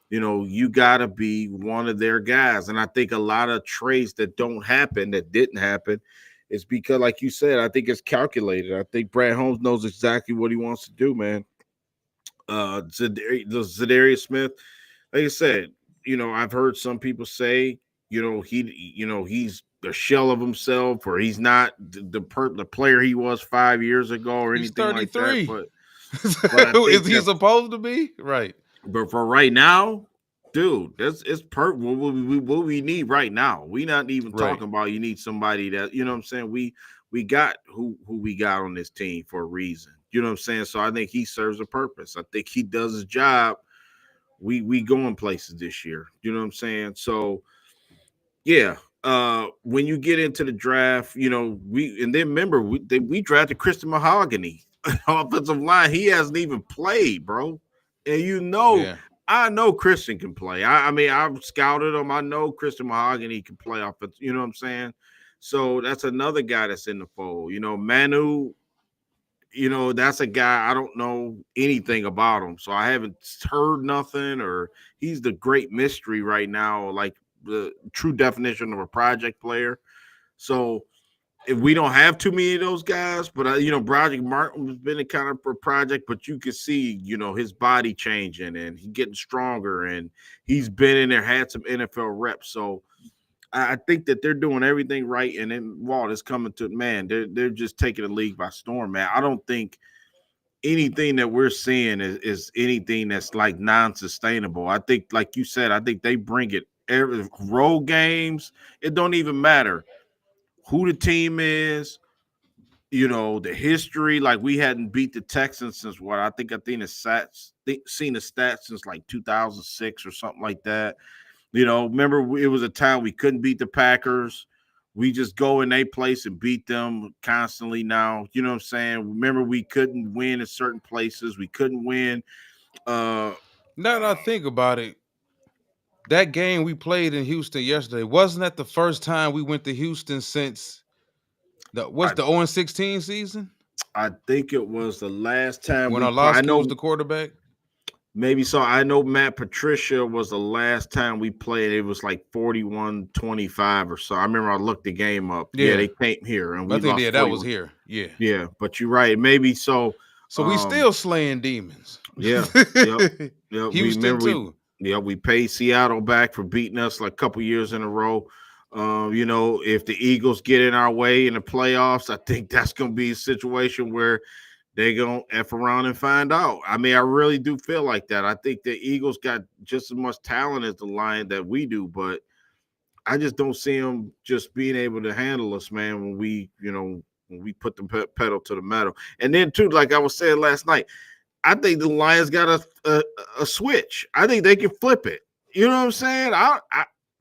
you gotta be one of their guys. And I think a lot of trades that don't happen, that didn't happen, is because, like you said, I think it's calculated. I think Brad Holmes knows exactly what he wants to do, man. Zadarius Smith, like I said, I've heard some people say, he's a shell of himself, or he's not the player he was 5 years ago, or He's anything like that. 33. But I Is think he that, supposed to be? Right. but for right now, dude, that's it's what we need right now. We not even Right. talking about you need somebody that you know what I'm saying. We got who we got on this team for a reason. You know what I'm saying. So I think he serves a purpose. I think he does his job. We going places this year. You know what I'm saying. So yeah. When you get into the draft, you know, and then remember we drafted Christian Mahogany, offensive line. He hasn't even played, bro. And Yeah. I know Christian can play. I mean, I've scouted him. I know Christian Mahogany can play offense. You know what I'm saying? So that's another guy that's in the fold. You know, Manu, that's a guy I don't know anything about him. So I haven't heard nothing, or he's the great mystery right now, like the true definition of a project player. So if we don't have too many of those guys, but Project Martin has been a kind of a project, but you can see, his body changing and he getting stronger, and he's been in there, had some NFL reps. So I think that they're doing everything right, and then Walt is coming to man. They're just taking the league by storm, man. I don't think anything that we're seeing is anything that's like non-sustainable. I think, like you said, I think they bring it every road games. It don't even matter who the team is, the history. Like we hadn't beat the Texans since what I think the stats seen the stats since like 2006 or something like that. Remember it was a time we couldn't beat the Packers. We just go in their place and beat them constantly now. You know what I'm saying? Remember we couldn't win in certain places. We couldn't win. Uh Now that I think about it, that game we played in Houston yesterday, wasn't that the first time we went to Houston since what's I the 0-16 season? I think it was the last time When we played. I Orlovsky was know the quarterback? maybe so. I know Matt Patricia was the last time we played. It was like 41-25 or so. I remember I looked the game up. Yeah, Yeah. they came here and I we think lost yeah, that was 41. here. Yeah. Yeah, but you're right. Maybe so. So we still slaying demons. Yeah, yep, yep. We Houston remember too. we paid Seattle back for beating us like a couple years in a row. If the Eagles get in our way in the playoffs, I think that's going to be a situation where they're going to F around and find out. I mean, I really do feel like that. I think the Eagles got just as much talent as the Lions that we do, but I just don't see them just being able to handle us, man, when we put the pedal to the metal. And then, too, like I was saying last night, I think the Lions got a switch. I think they can flip it. You know what I'm saying?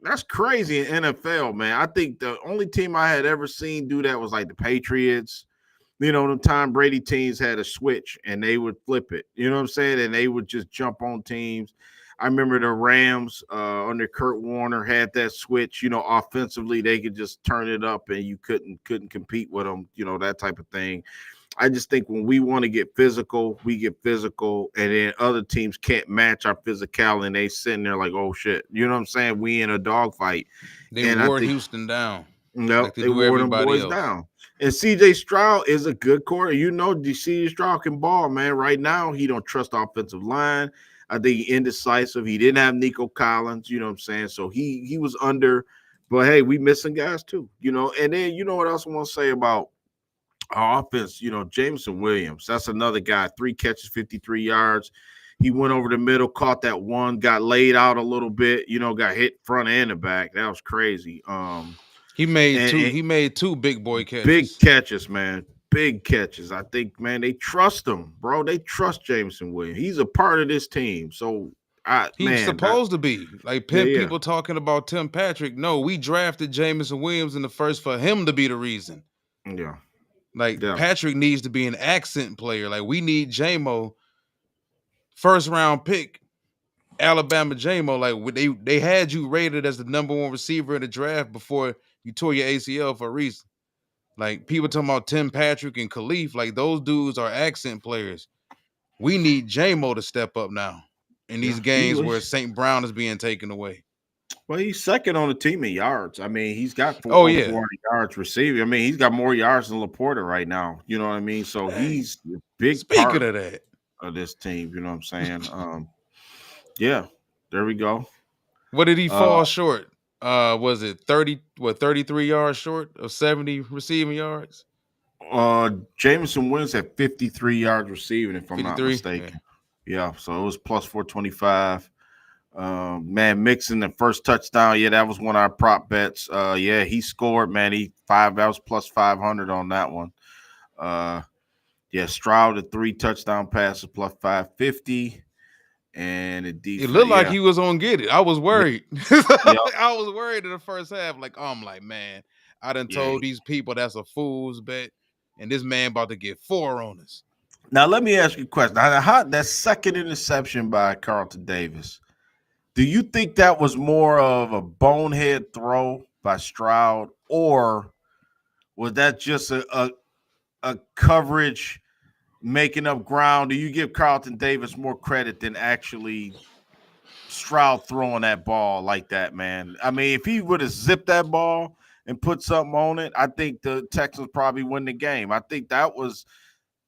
That's crazy in NFL, man. I think the only team I had ever seen do that was like the Patriots. The Tom Brady teams had a switch and they would flip it. You know what I'm saying? And they would just jump on teams. I remember the Rams under Kurt Warner had that switch. Offensively they could just turn it up and you couldn't compete with them. That type of thing. I just think when we want to get physical, we get physical, and then other teams can't match our physicality, and they sitting there like, oh shit, you know what I'm saying? We in a dogfight, They and I wore think Houston down no, like they they do wore them everybody boys else. down. And CJ Stroud is a good quarter. CJ Stroud can ball, man. Right now, he don't trust the offensive line. I think he indecisive. He didn't have Nico Collins, you know what I'm saying? So he was under, but hey, we missing guys too, And then what else I want to say about our offense, Jameson Williams, that's another guy, 3 catches, 53 yards. He went over the middle, caught that one, got laid out a little bit, got hit front and the back. That was crazy. And He made two big boy big catches. catches, man. Big catches. I think, man, they trust him, bro. They trust Jameson Williams. He's a part of this team. So He's supposed to be. Like yeah, yeah, people talking about Tim Patrick. No, we drafted Jameson Williams in the first for him to be the reason. yeah, Like yeah, Patrick needs to be an accent player. Like we need JMO, first round pick, Alabama JMO. Like they had you rated as the #1 receiver in the draft before you tore your ACL for a reason. Like people talking about Tim Patrick and Khalif, like those dudes are accent players. We need JMO to step up now in these yeah. games where St. Brown is being taken away. Well, he's second on the team in yards. I mean, he's got Oh over yeah. 400 yards receiving. I mean, he's got more yards than Laporta right now. You know what I mean? So Dang. he's a big Speaking part of that, of this team. You know what I'm saying? Yeah, there we go. what did he Uh, fall short? Was it 33 yards short of 70 receiving yards? Jameson Williams had 53 yards receiving, if I'm not 53? Yeah. mistaken. Yeah, so it was plus 425. Man, Mixon the first touchdown. Yeah, that was one of our prop bets. Yeah, he scored. Man, that was plus 500 on that one. Uh, yeah, Stroud the 3 touchdown passes plus 550, and the It defense. looked like Yeah, he was gonna get it. I was yeah, worried. yeah, I was worried in the first half. Like, I'm like, man, I done yeah. told these people that's a fool's bet, and this man about to get 4 on us. Now let me ask you a question. Now, that second interception by Carlton Davis, do you think that was more of a bonehead throw by Stroud, or was that just a coverage making up ground? Do you give Carlton Davis more credit than actually Stroud throwing that ball like that, man? I mean, if he would have zipped that ball and put something on it, I think the Texans probably win the game. I think that was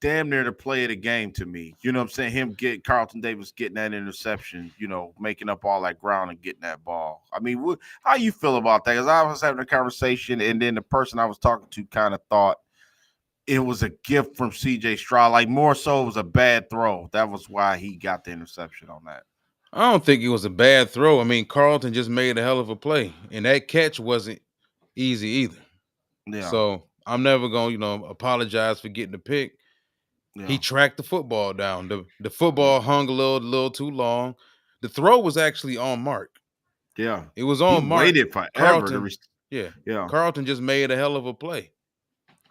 damn near the play of the game to me. You know what I'm saying? Carlton Davis getting that interception, making up all that ground and getting that ball. I mean, how you feel about that? Because I was having a conversation, and then the person I was talking to kind of thought it was a gift from CJ Stroud. Like, more so it was a bad throw. That was why he got the interception on that. I don't think it was a bad throw. I mean, Carlton just made a hell of a play, and that catch wasn't easy either. Yeah. So I'm never gonna, apologize for getting the pick. He Yeah. tracked the football down. The Yeah. football hung a little too long. The throw was actually on mark. Yeah. It was He on mark. waited forever to Carlton, yeah. yeah. Carlton just made a hell of a play.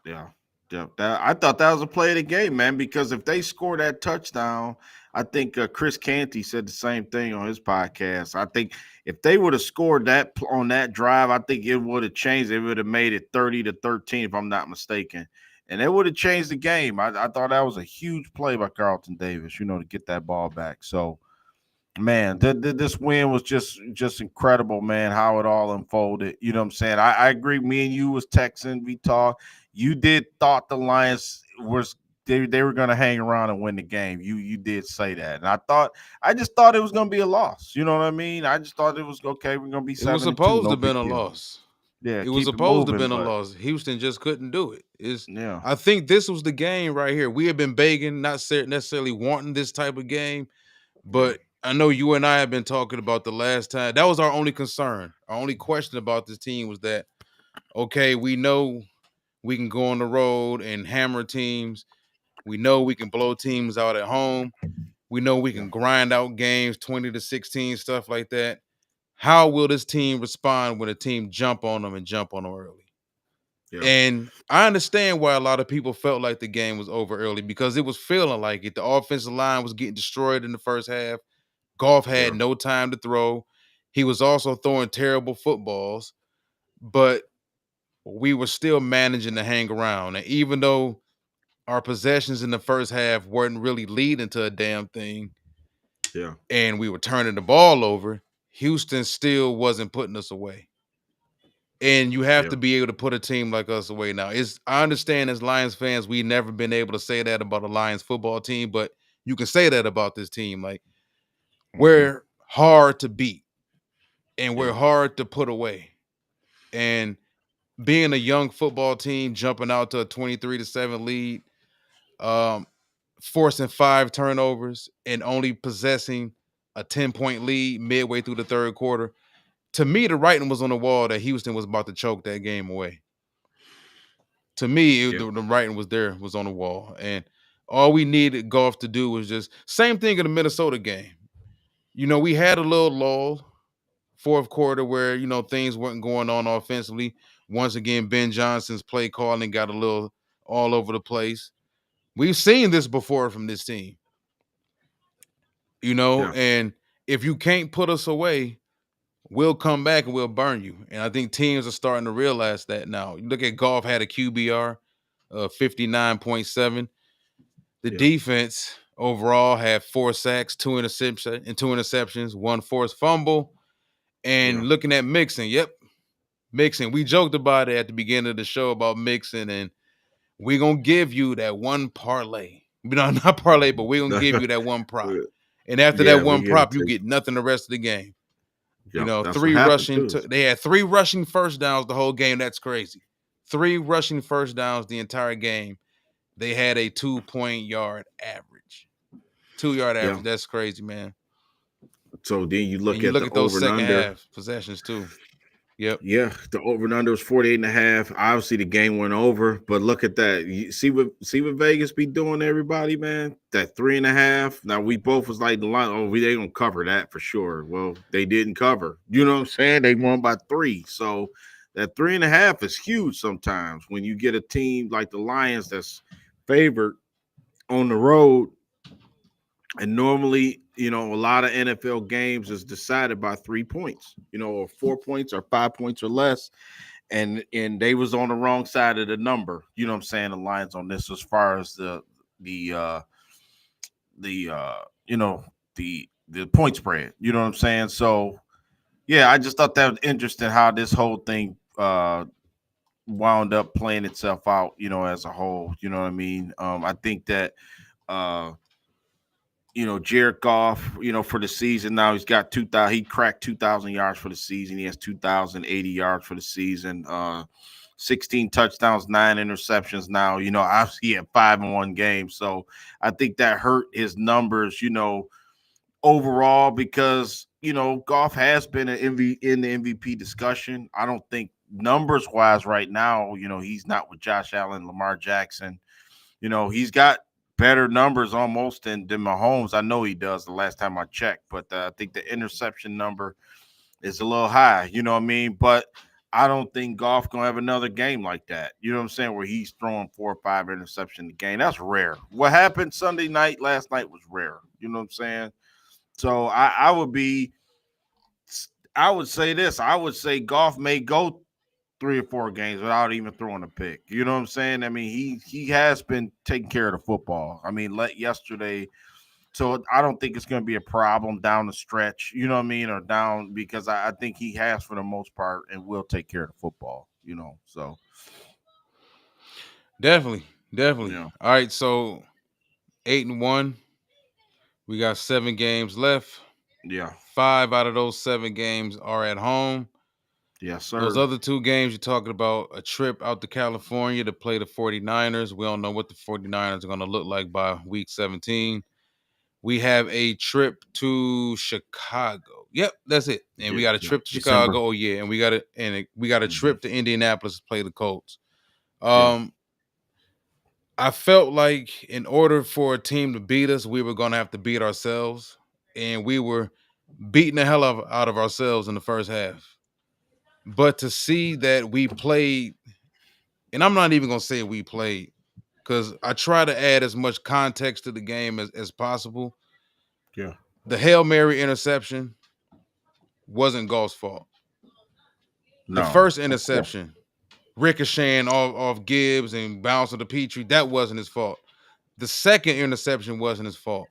Yeah. Yeah. I thought that was a play of the game, man, because if they score that touchdown, I think Chris Canty said the same thing on his podcast. I think if they would have scored that on that drive, I think it would have changed. It would have made it 30-13, if I'm not mistaken. And it would have changed the game. I thought that was a huge play by Carlton Davis, to get that ball back. So, man, this win was just incredible, man, how it all unfolded. You know what I'm saying? I agree. Me and you was texting, we talked. You did thought the Lions they were gonna hang around and win the game. You did say that. And I just thought it was gonna be a loss. You know what I mean? I just thought it was okay, we're gonna be It was 7-2, supposed to no have been big a deal. loss. Yeah, It was keep it supposed to have moving, been a but loss. Houston just couldn't do it. yeah, I think this was the game right here. We have been begging, not necessarily wanting this type of game, yeah, but I know you and I have been talking about the last time. That was our only concern. Our only question about this team was that, okay, we know we can go on the road and hammer teams. We know we can blow teams out at home. We know we yeah, can grind out games 20-16, stuff like that. How will this team respond when a team jump on them and jump on them early? yeah, And I understand why a lot of people felt like the game was over early because it was feeling like it. The offensive line was getting destroyed in the first half. Goff had yeah, no time to throw. He was also throwing terrible footballs, but we were still managing to hang around. And even though our possessions in the first half weren't really leading to a damn thing yeah, and we were turning the ball over, Houston still wasn't putting us away. And you have yeah, to be able to put a team like us away now. I understand as Lions fans, we never been able to say that about a Lions football team, but you can say that about this team. Like, mhm, we're hard to beat and we're yeah, hard to put away. And being a young football team jumping out to a 23-7 lead, um, forcing 5 turnovers and only possessing a 10-point lead midway through the third quarter. To me, the writing was on the wall that Houston was about to choke that game away. To me, yeah, the writing was on the wall. And all we needed Golf to do was just same thing in the Minnesota game. We had a little lull, fourth quarter where, things weren't going on offensively. Once again, Ben Johnson's play calling got a little all over the place. We've seen this before from this team, yeah, and if you can't put us away, we'll come back and we'll burn you. And I think teams are starting to realize that now. You look at Golf had a QBR of 59.7. The yeah, defense overall had 4 sacks, two interceptions, one forced fumble. yeah, And looking at Mixon, yep, Mixon. We joked about it at the beginning of the show about Mixon, and we're gonna give you that one parlay. No, not parlay, but we're gonna give you that one prop. And after that yeah. We one give it prop, you to get nothing the rest of the game. Yep, that's what happened too. They had 3 rushing first downs the whole game. That's crazy. 3 rushing first downs the entire game. They had a 2 point yard average. 2 yard Yeah. average. That's crazy, man. So then you And look you at look the at those over and second under. half possessions too. Yep. Yeah, the over and under was 48 and a half. Obviously the game went over, but look at that. You see what Vegas be doing to everybody, man. That 3.5. Now we both was like the line, oh, they gonna cover that for sure. Well, they didn't cover. You know what I'm saying? They won by 3. So that 3.5 is huge sometimes when you get a team like the Lions that's favored on the road. And normally, a lot of NFL games is decided by 3 points, or 4 points or 5 points or less. And they was on the wrong side of the number. You know what I'm saying? The Lions on this as far as the point spread. You know what I'm saying? So yeah, I just thought that was interesting how this whole thing wound up playing itself out, as a whole. You know what I mean? I think that uh Jared Goff, for the season now he's got 2,000. He cracked 2,000 yards for the season. He has 2,080 yards for the season. 16 touchdowns, 9 interceptions. Now, obviously he had 5 in one game, so I think that hurt his numbers, overall because Goff has been in the MVP discussion. I don't think numbers wise right now, he's not with Josh Allen, Lamar Jackson. He's got better numbers almost than Mahomes. I know he does the last time I checked, but I think the interception number is a little high. You know what I mean? But I don't think Goff gonna have another game like that. You know what I'm saying? Where he's throwing 4 or 5 interceptions a game. That's rare. What happened Sunday night, last night was rare. You know what I'm saying? So I would say this. I would say Goff may go 3 or 4 games without even throwing a pick. You know what I'm saying? I mean, he has been taking care of the football. I mean, yesterday, so I don't think it's going to be a problem down the stretch. You know what I mean, or down because I think he has for the most part and will take care of the football. So Definitely. Definitely. yeah, All right. So 8-1. We got 7 games left. yeah, 5 out of those 7 games are at home. yes, Those sir. other 2 games, you're talking about a trip out to California to play the 49ers. We don't know what the 49ers are going to look like by week 17. We have a trip to Chicago. Yep, that's it. And we Yeah, got a yeah. trip to December. Chicago. Oh yeah, and we got a Mhm. trip to Indianapolis to play the Colts. Yeah, Um, I felt like in order for a team to beat us, we were going to have to beat ourselves, and we were beating the hell out of ourselves in the first half. But to see that we played, and I'm not even going to say we played, because I try to add as much context to the game as possible. yeah. The Hail Mary interception wasn't Goff's fault. The No, first of course. interception, ricocheting off Gibbs and bouncing to Petrie, that wasn't his fault. The second interception wasn't his fault.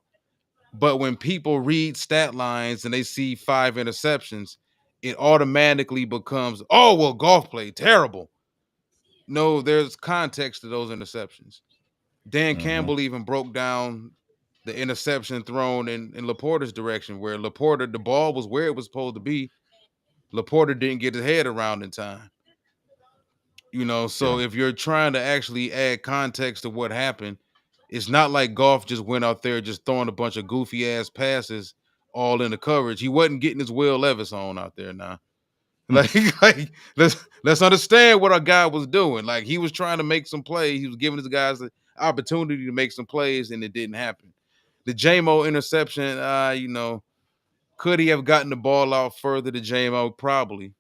But when people read stat lines and they see 5 interceptions, it automatically becomes, oh, well, Goff played terrible. No, there's context to those interceptions. Dan Hmm. Campbell even broke down the interception thrown in Laporta's direction, where Laporta, the ball was where it was supposed to be. Laporta didn't get his head around in time. Yeah. So if you're trying to actually add context to what happened, it's not like Goff just went out there just throwing a bunch of goofy ass passes all in the coverage. He wasn't getting his Will Levis on out there now. Like, like let's understand what our guy was doing. Like he was trying to make some plays. He was giving his guys the opportunity to make some plays, and it didn't happen. The JMO interception, could he have gotten the ball out further to JMO? Probably,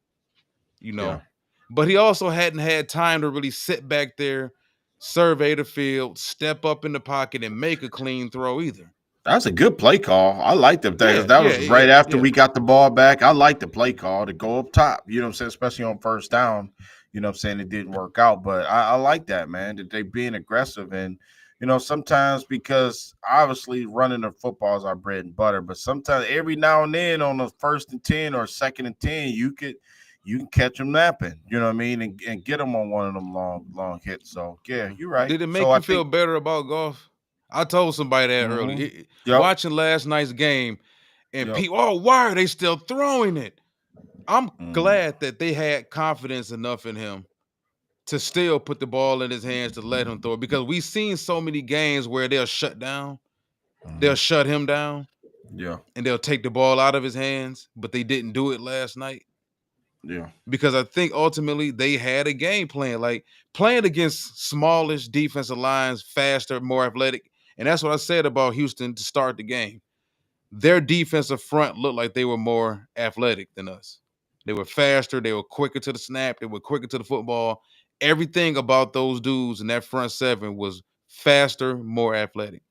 you Yeah. know. But he also hadn't had time to really sit back there, survey the field, step up in the pocket, and make a clean throw either. That's a good play call. I like the because Yeah, that yeah, was right yeah, after yeah. we got the ball back. I like the play call to go up top. You know what I'm saying? Especially on first down. You know what I'm saying? It didn't work out. But I like that, man, that they being aggressive. And, sometimes because obviously running the football is our bread and butter. But sometimes every now and then on the 1st and 10 or 2nd and 10, you can catch them napping. You know what I mean? And get them on one of them long hits. So yeah, you're right. Did it So make I you feel think better about golf? I told somebody that mhm. earlier. Yep. Watching last night's game, and Yep. people, oh, why are they still throwing it? I'm Mm, glad that they had confidence enough in him to still put the ball in his hands to let him throw it, because we've seen so many games where they'll mhm. shut him down Yeah, and they'll take the ball out of his hands, but they didn't do it last night yeah, because I think ultimately they had a game plan, like playing against smallish defensive lines, faster, more athletic. And that's what I said about Houston to start the game. Their defensive front looked like they were more athletic than us. They were faster, they were quicker to the snap, they were quicker to the football. Everything about those dudes in that front seven was faster, more athletic.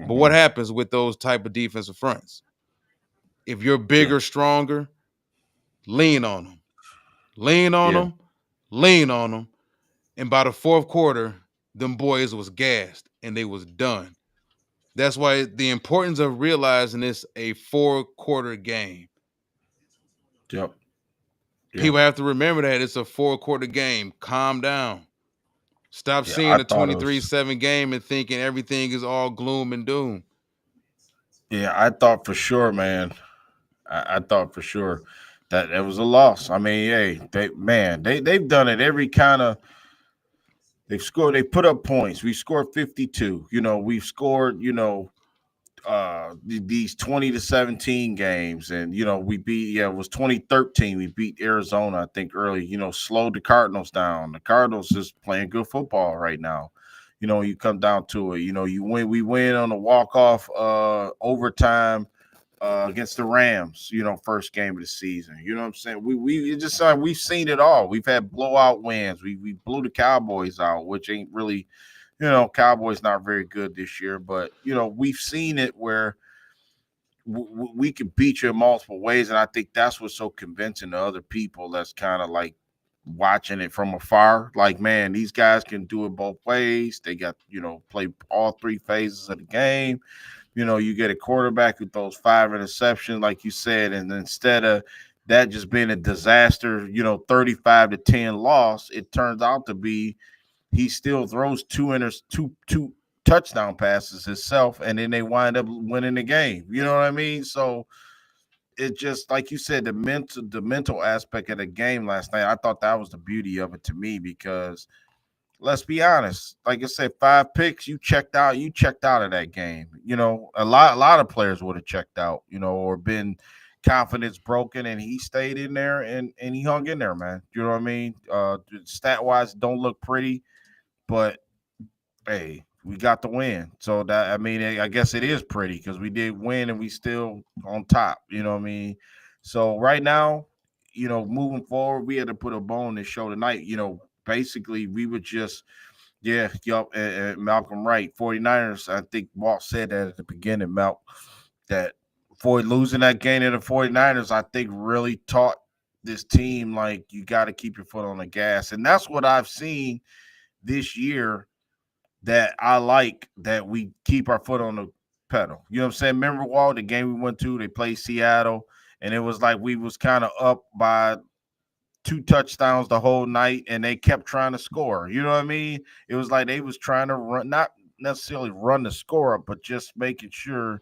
But what hmm, happens with those type of defensive fronts? If you're yeah, bigger, stronger, lean on them, lean on yeah, them, lean on them. And by the fourth quarter, them boys was gassed and they was done. That's why the importance of realizing it's a 4-quarter game. yep, yeah, People have to remember that it's a 4-quarter game. Calm down. Stop yeah. I seeing a thought it was. 23-7 game and thinking everything is all gloom and doom. Yeah, I thought for sure, man. I thought for sure that it was a loss. I mean, hey, they've done it every kind of. They've scored. They put up points. We scored 52. We've scored. These 20-17 games, and we beat. Yeah, it was 2013. We beat Arizona, I think, early. Slowed the Cardinals down. The Cardinals is playing good football right now. You come down to it. You win. We win on a walk off overtime against the Rams, first game of the season. You know what I'm saying? We it just we've seen it all. We've had blowout wins. We blew the Cowboys out, which ain't really, Cowboys not very good this year, but we've seen it where we can beat you in multiple ways, and I think that's what's so convincing to other people. That's kind of like watching it from afar. Like, man, these guys can do it both ways. They got play all three phases of the game. You get a quarterback who throws 5 interceptions, like you said, and instead of that just being a disaster, 35-10 loss, it turns out to be he still throws two touchdown passes himself, and then they wind up winning the game. You know what I mean? So it just like you said, the mental aspect of the game last night. I thought that was the beauty of it to me because let's be honest. Like I said, 5 picks. You checked out of that game. A lot of players would have checked out. Or been confidence broken, and he stayed in there and he hung in there, man. You know what I mean? Stat wise, don't look pretty, but hey, we got the win. So that I mean, I guess it is pretty because we did win and we still on top. You know what I mean? So right now, moving forward, we had to put a bone in this show tonight. Basically, we would just yeah, yup, and Malcolm Wright, 49ers. I think Walt said that at the beginning, Malk, that for losing that game to the 49ers, I think really taught this team like you got to keep your foot on the gas. And that's what I've seen this year that I like that we keep our foot on the pedal. You know what I'm saying? Remember, Walt, the game we went to, they played Seattle, and it was like we was kind of up by 2 touchdowns the whole night and they kept trying to score. You know what I mean? It was like they was trying to run, not necessarily run the score up, but just making sure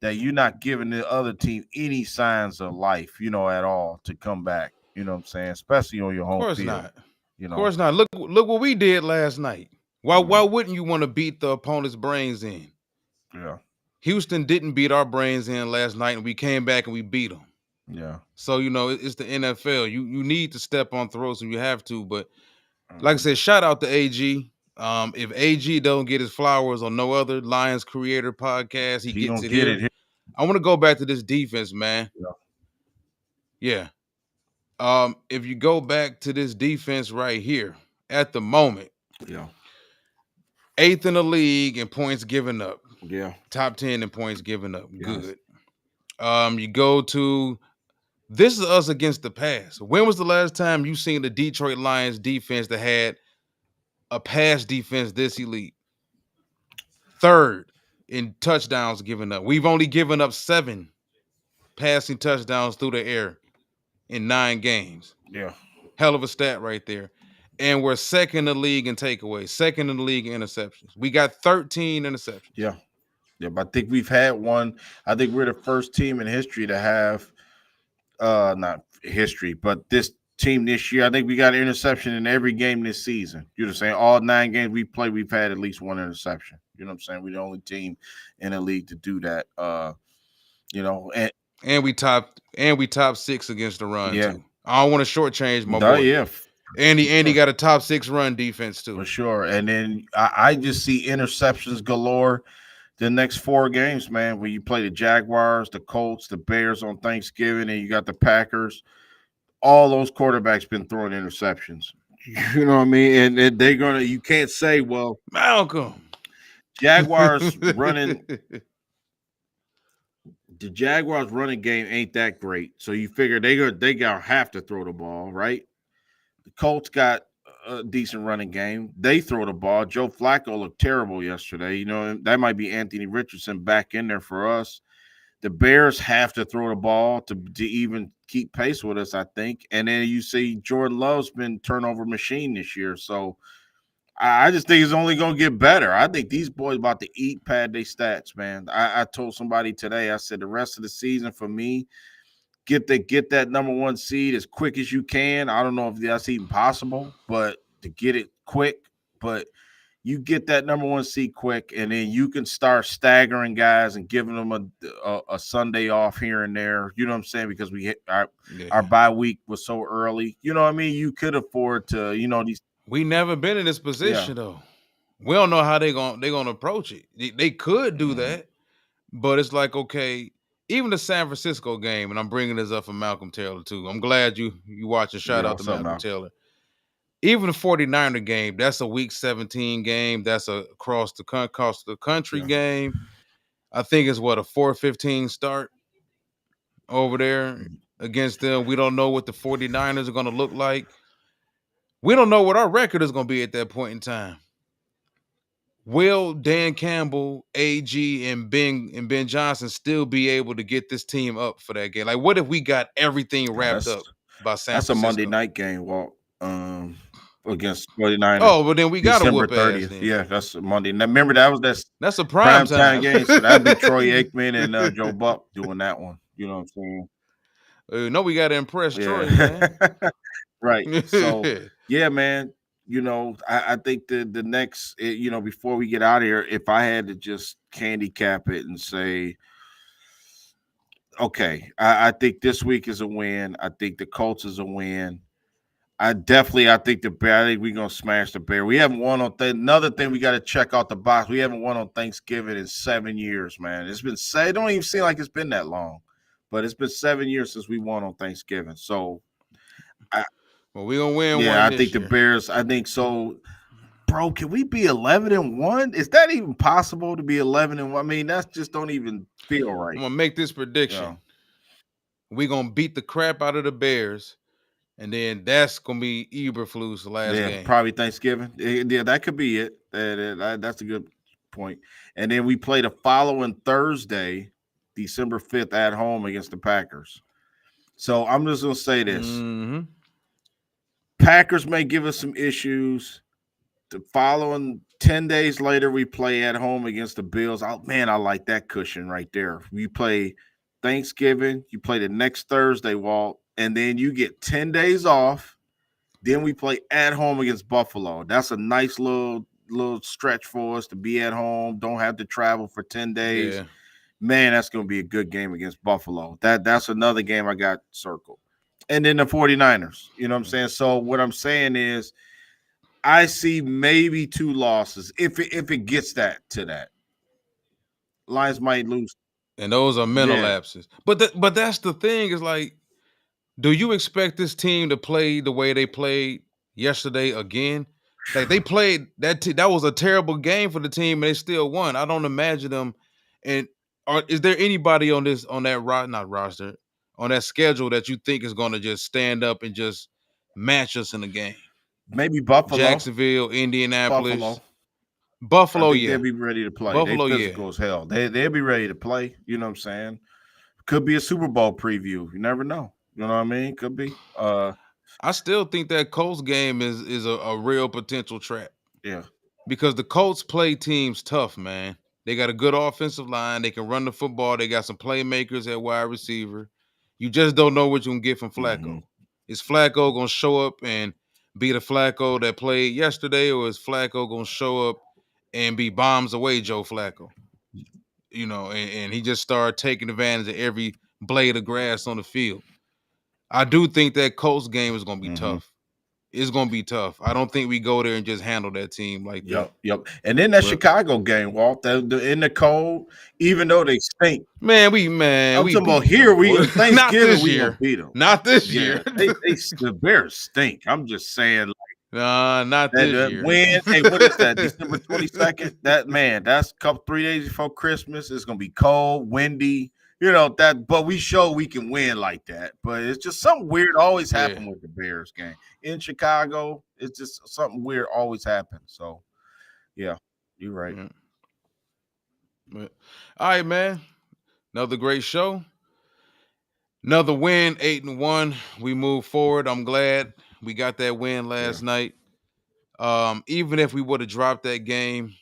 that you're not giving the other team any signs of life, at all to come back. You know what I'm saying? Especially on your Of home course field, not. you Of know. course not. Look what we did last night. Why Yeah. wouldn't you want to beat the opponent's brains in? Yeah. Houston didn't beat our brains in last night, and we came back and we beat them. Yeah. So it's the NFL. You need to step on throats and you have to. But like I Mhm. said, shout out to AG. If AG don't get his flowers on no other Lions Creator podcast, he He gets don't it get here. it. I want to go back to this defense, man. Yeah. Yeah. If you go back to this defense right here, at the moment, Yeah. eighth in the league in points given up, Yeah. top 10 in points given up. Yes. Good. You go to this is us against the pass. When was the last time you seen the Detroit Lions defense that had a pass defense this elite? Third in touchdowns given up. We've only given up 7 passing touchdowns through the air in 9 games. Yeah. Hell of a stat right there. And we're second in the league in takeaways, second in the league in interceptions. We got 13 interceptions. Yeah. Yeah. But I think we've had one. I think we're the first team in history to have not history. But this team this year, I think we got an interception in every game this season. You know what I'm saying? All 9 games we play, we've had at least one interception. You know what I'm saying? We're the only team in the league to do that. You know, and and we top 6 against the run yeah, too. I don't want to shortchange my no, boy. yeah, And he sure, got a top 6 run defense too. for sure. And then I just see interceptions galore the next 4 games, man. When you play the Jaguars, the Colts, the Bears on Thanksgiving, and you got the Packers, all those quarterbacks been throwing interceptions. You know what I mean? And they're gonna. You can't say, well, Malcolm. Jaguars running. The Jaguars running game ain't that great, so you figure they gonna have to throw the ball, right? The Colts got a decent running game. They throw the ball. Joe Flacco looked terrible yesterday. You know that might be Anthony Richardson back in there for us. The Bears have to throw the ball to even keep pace with us, I think. And then you see Jordan Love's been turnover machine this year. So I just think it's only going to get better. I think these boys about to eat pad their stats, man. I told somebody today, I said the rest of the season for me, get that number 1 seed as quick as you can. I don't know if that's even possible, but to get it quick. But you get that number 1 seed quick, and then you can start staggering guys and giving them a Sunday off here and there. You know what I'm saying? Because we hit our Yeah. bye week was so early. You know what I mean? You could afford to, these. We never been in this Yeah. position though. We don't know how they gonna approach it. They could do Mhm. that, but it's like, okay, even the San Francisco game, and I'm bringing this up from Malcolm Taylor too. I'm glad you watch it. Shout Yeah. out to What's up, Malcolm Mal? Taylor. Even the 49er game, that's a week 17 game. That's a across the country Yeah. game. I think it's what, a 4-15 start over there Mhm. against them. We don't know what the 49ers are going to look like. We don't know what our record is going to be at that point in time. Will Dan Campbell, AG, and Ben Johnson still be able to get this team up for that game? Like, what if we got everything Nah, wrapped up by San that's a Monday Francisco? night game, Walt. Against 49ers. Oh, but then we got to December whoop ass 30th. then. Yeah, that's a Monday. Now remember that was that That's a prime prime time time. game. So that'd be Troy Aikman and Joe Buck doing that one. You know what I'm saying? No, we got to impress Troy, Yeah. man. Right. So yeah, man. I think the next, before we get out of here, if I had to just handicap it and say, okay, I think this week is a win. I think the Colts is a win. I think the Bear. I think we're gonna smash the Bear. We haven't won on another thing. We got to check out the box. We haven't won on Thanksgiving in 7 years, man. It's been it don't even seem like it's been that long, but it's been 7 years since we won on Thanksgiving. So, I, Well, we gonna win yeah, one I think this the year. Bears. I think so, bro. Can we be 11-1? Is that even possible to be 11-1? I mean, that's just don't even feel I'm right. gonna make this Yeah, prediction. We gonna beat the crap out of the Bears, and then that's gonna be Eberflus the last yeah, game. probably Thanksgiving. Yeah, that could be it. That's a good point. And then we play the following Thursday, December 5th, at home against the Packers. So I'm just gonna say this: Mm-hmm. Packers may give us some issues. The following 10 days later, we play at home against the Bills. Man, I like that cushion right there. We play Thanksgiving. You play the next Thursday, Walt, and then you get 10 days off. Then we play at home against Buffalo. That's a nice little stretch for us to be at home. Don't have to travel for 10 days. Yeah. Man, that's going to be a good game against Buffalo. That's another game I got circled. And then the 49ers. You know what I'm saying? So what I'm saying is I see maybe 2 losses if it gets to that. Lions might lose. And those are mental Yeah. lapses. But that's the thing, is like, do you expect this team to play the way they played yesterday again? Like, they played that was a terrible game for the team, and they still won. I don't imagine them. And is there anybody on that not roster, on that schedule, that you think is going to just stand up and just match us in the game? Maybe Buffalo. Jacksonville, Indianapolis, Buffalo. I Buffalo, think they'll yeah, be ready to play. They Buffalo, yeah. physical as hell. They'll be ready to play. You know what I'm saying? Could be a Super Bowl preview. You never know. You know what I mean? Could be. I still think that Colts game is a real potential trap, Yeah. because the Colts play teams tough, man. They got a good offensive line. They can run the football. They got some playmakers at wide receiver. You just don't know what you're gonna get from Flacco. Mhm. Is Flacco gonna show up and be the Flacco that played yesterday, or is Flacco gonna show up and be bombs away Joe Flacco? And he just started taking advantage of every blade of grass on the field. I do think that Colts game is gonna be Mhm. tough. It's gonna be tough. I don't think we go there and just handle that team like that. Yep. And then that But Chicago game, Walt, in the cold, even though they stink. I'm we talking about beat here. them, We boy. on Not Thanksgiving, this we gonna year. beat them. Not this Yeah, year. the Bears stink. I'm just saying Nah, not that this year. win. Hey, what is that? December 22nd. That man, that's a couple 3 days before Christmas. It's gonna be cold, windy. That, but we show we can win like that. But it's just something weird always Yeah. happen with the Bears game in Chicago. It's just something weird always happens. So yeah, you're right. Yeah. But, all right, man. Another great show. Another win, 8-1. We move forward. I'm glad we got that win last Yeah. night. Even if we would have dropped that game,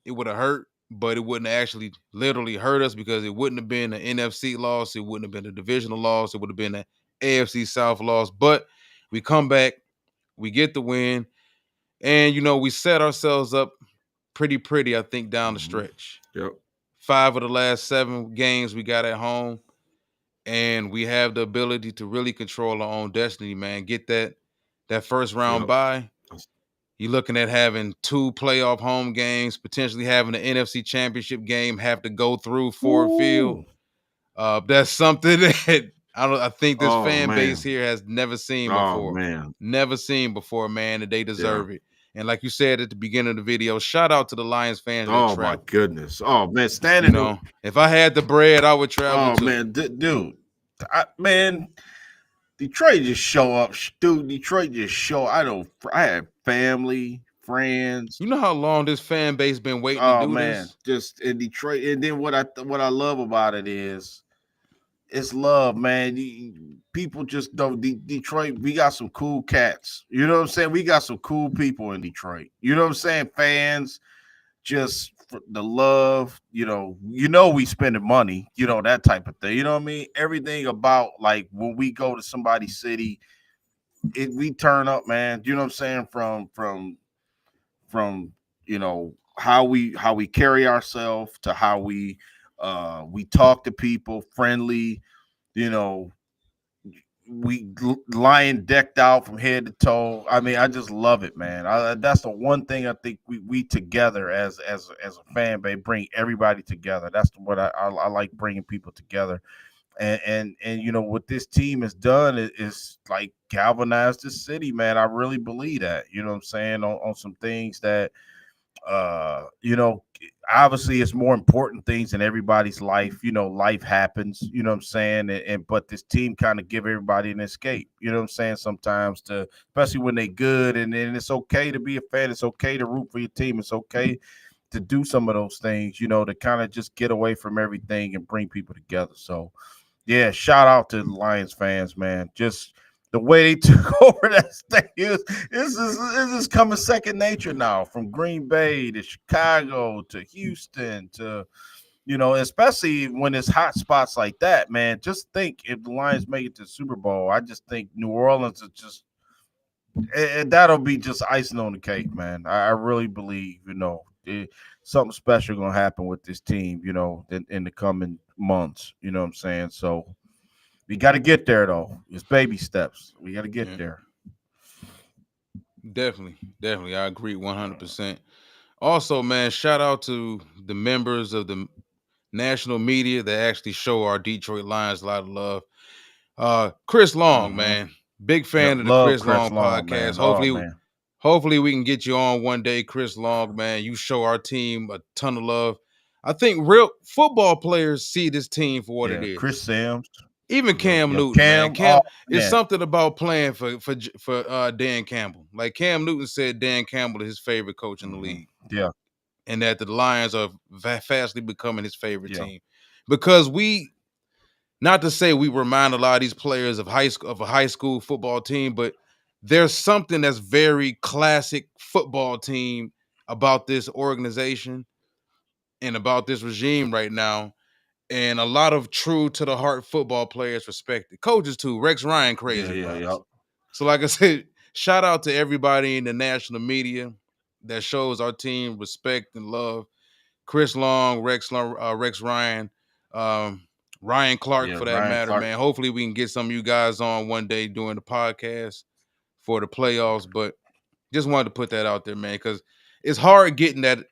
it would have hurt, but it wouldn't actually literally hurt us because it wouldn't have been an NFC loss. It wouldn't have been a divisional loss. It would have been an AFC South loss. But we come back, we get the win, and we set ourselves up pretty, I think, down the Mhm. stretch. Yep. 5 of the last 7 games we got at home, and we have the ability to really control our own destiny, man. Get that first round Yep. bye. You're looking at having 2 playoff home games, potentially having an NFC Championship game have to go through Ford Field. Ooh. That's something that I think this Oh fan base man. here has never seen Oh before. man. Never seen before, man, and they Yeah. deserve it. And like you said at the beginning of the video, shout out to the Lions fans that Oh my travel. goodness. Oh man, standing. If I had the bread, I would travel Oh too. man, dude. Man, Detroit just show up, dude. Detroit just show. I had family, friends. You know how long this fan base been waiting to Oh do man, this? just in Detroit. And then what I love about it is it's love, man. People just don't. Detroit, we got some cool cats. You know what I'm saying? We got some cool people in Detroit. You know what I'm saying? Fans, just for the love. We spending money. That type of thing. You know what I mean? Everything about like when we go to somebody's city, we turn up, man. You know what I'm saying? From how we carry ourselves to how we talk to people, friendly. You know, we lying decked out from head to toe. I mean, I just love it, man. That's the one thing I think we together as a fan base bring everybody together. That's what I like, bringing people together. And what this team has done is like galvanized the city, man. I really believe that. You know what I'm saying, on some things that uh you know obviously it's more important things in everybody's life. Life happens, what I'm saying, and but this team kind of give everybody an escape, what I'm saying, sometimes, to especially when they good, and it's okay to be a fan, it's okay to root for your team, it's okay to do some of those things, to kind of just get away from everything and bring people together. So yeah, shout out to the Lions fans, man. Just the way they took over that stadium is coming second nature now. From Green Bay to Chicago to Houston to, especially when it's hot spots like that, man. Just think, if the Lions make it to the Super Bowl, I just think New Orleans is just, and that'll be just icing on the cake, man. I really believe, something special gonna happen with this team, in the coming months. You know what I'm saying? So we got to get there, though. It's baby steps. We got to get Yeah, there. definitely. I agree 100%. Also, man, shout out to the members of the national media that actually show our Detroit Lions a lot of love. Chris Long, Mm-hmm. man, big Yep. fan of the Love Chris Chris Long Long, podcast. man. Oh man. Hopefully we can get you on one day, Chris Long, man. You show our team a ton of love. I think real football players see this team for what it Yeah. Chris is. Sims. Even Yep. Cam Yep. Newton, man. Cam. Oh Cam, it's man. something about playing for Dan Campbell. Like Cam Newton said, Dan Campbell is his favorite coach in the Mm-hmm. league, Yeah. and that the Lions are fastly becoming his favorite Yeah. team because not to say we remind a lot of these players of a high school football team, but there's something that's very classic football team about this organization and about this regime right now. and a lot of true to the heart football players respected. Coaches too. Rex Ryan crazy about us. So like I said, shout out to everybody in the national media that shows our team respect and love. Chris Long, Rex Ryan, Ryan Clark for that Ryan matter, Clark. man. Hopefully we can get some of you guys on one day doing the podcast for the playoffs. But just wanted to put that out there, man, because it's hard getting that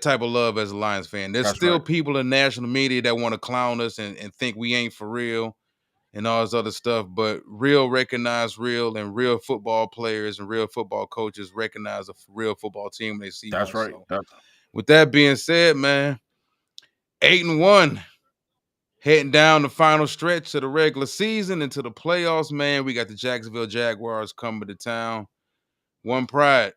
type of love as a Lions fan. There's That's still right. people in national media that want to clown us and think we ain't for real and all this other stuff. But real recognize real, and real football players and real football coaches recognize a real football team when they see That's one. right. So with that being said, man, 8-1, heading down the final stretch of the regular season into the playoffs, man. We got the Jacksonville Jaguars coming to town. One pride.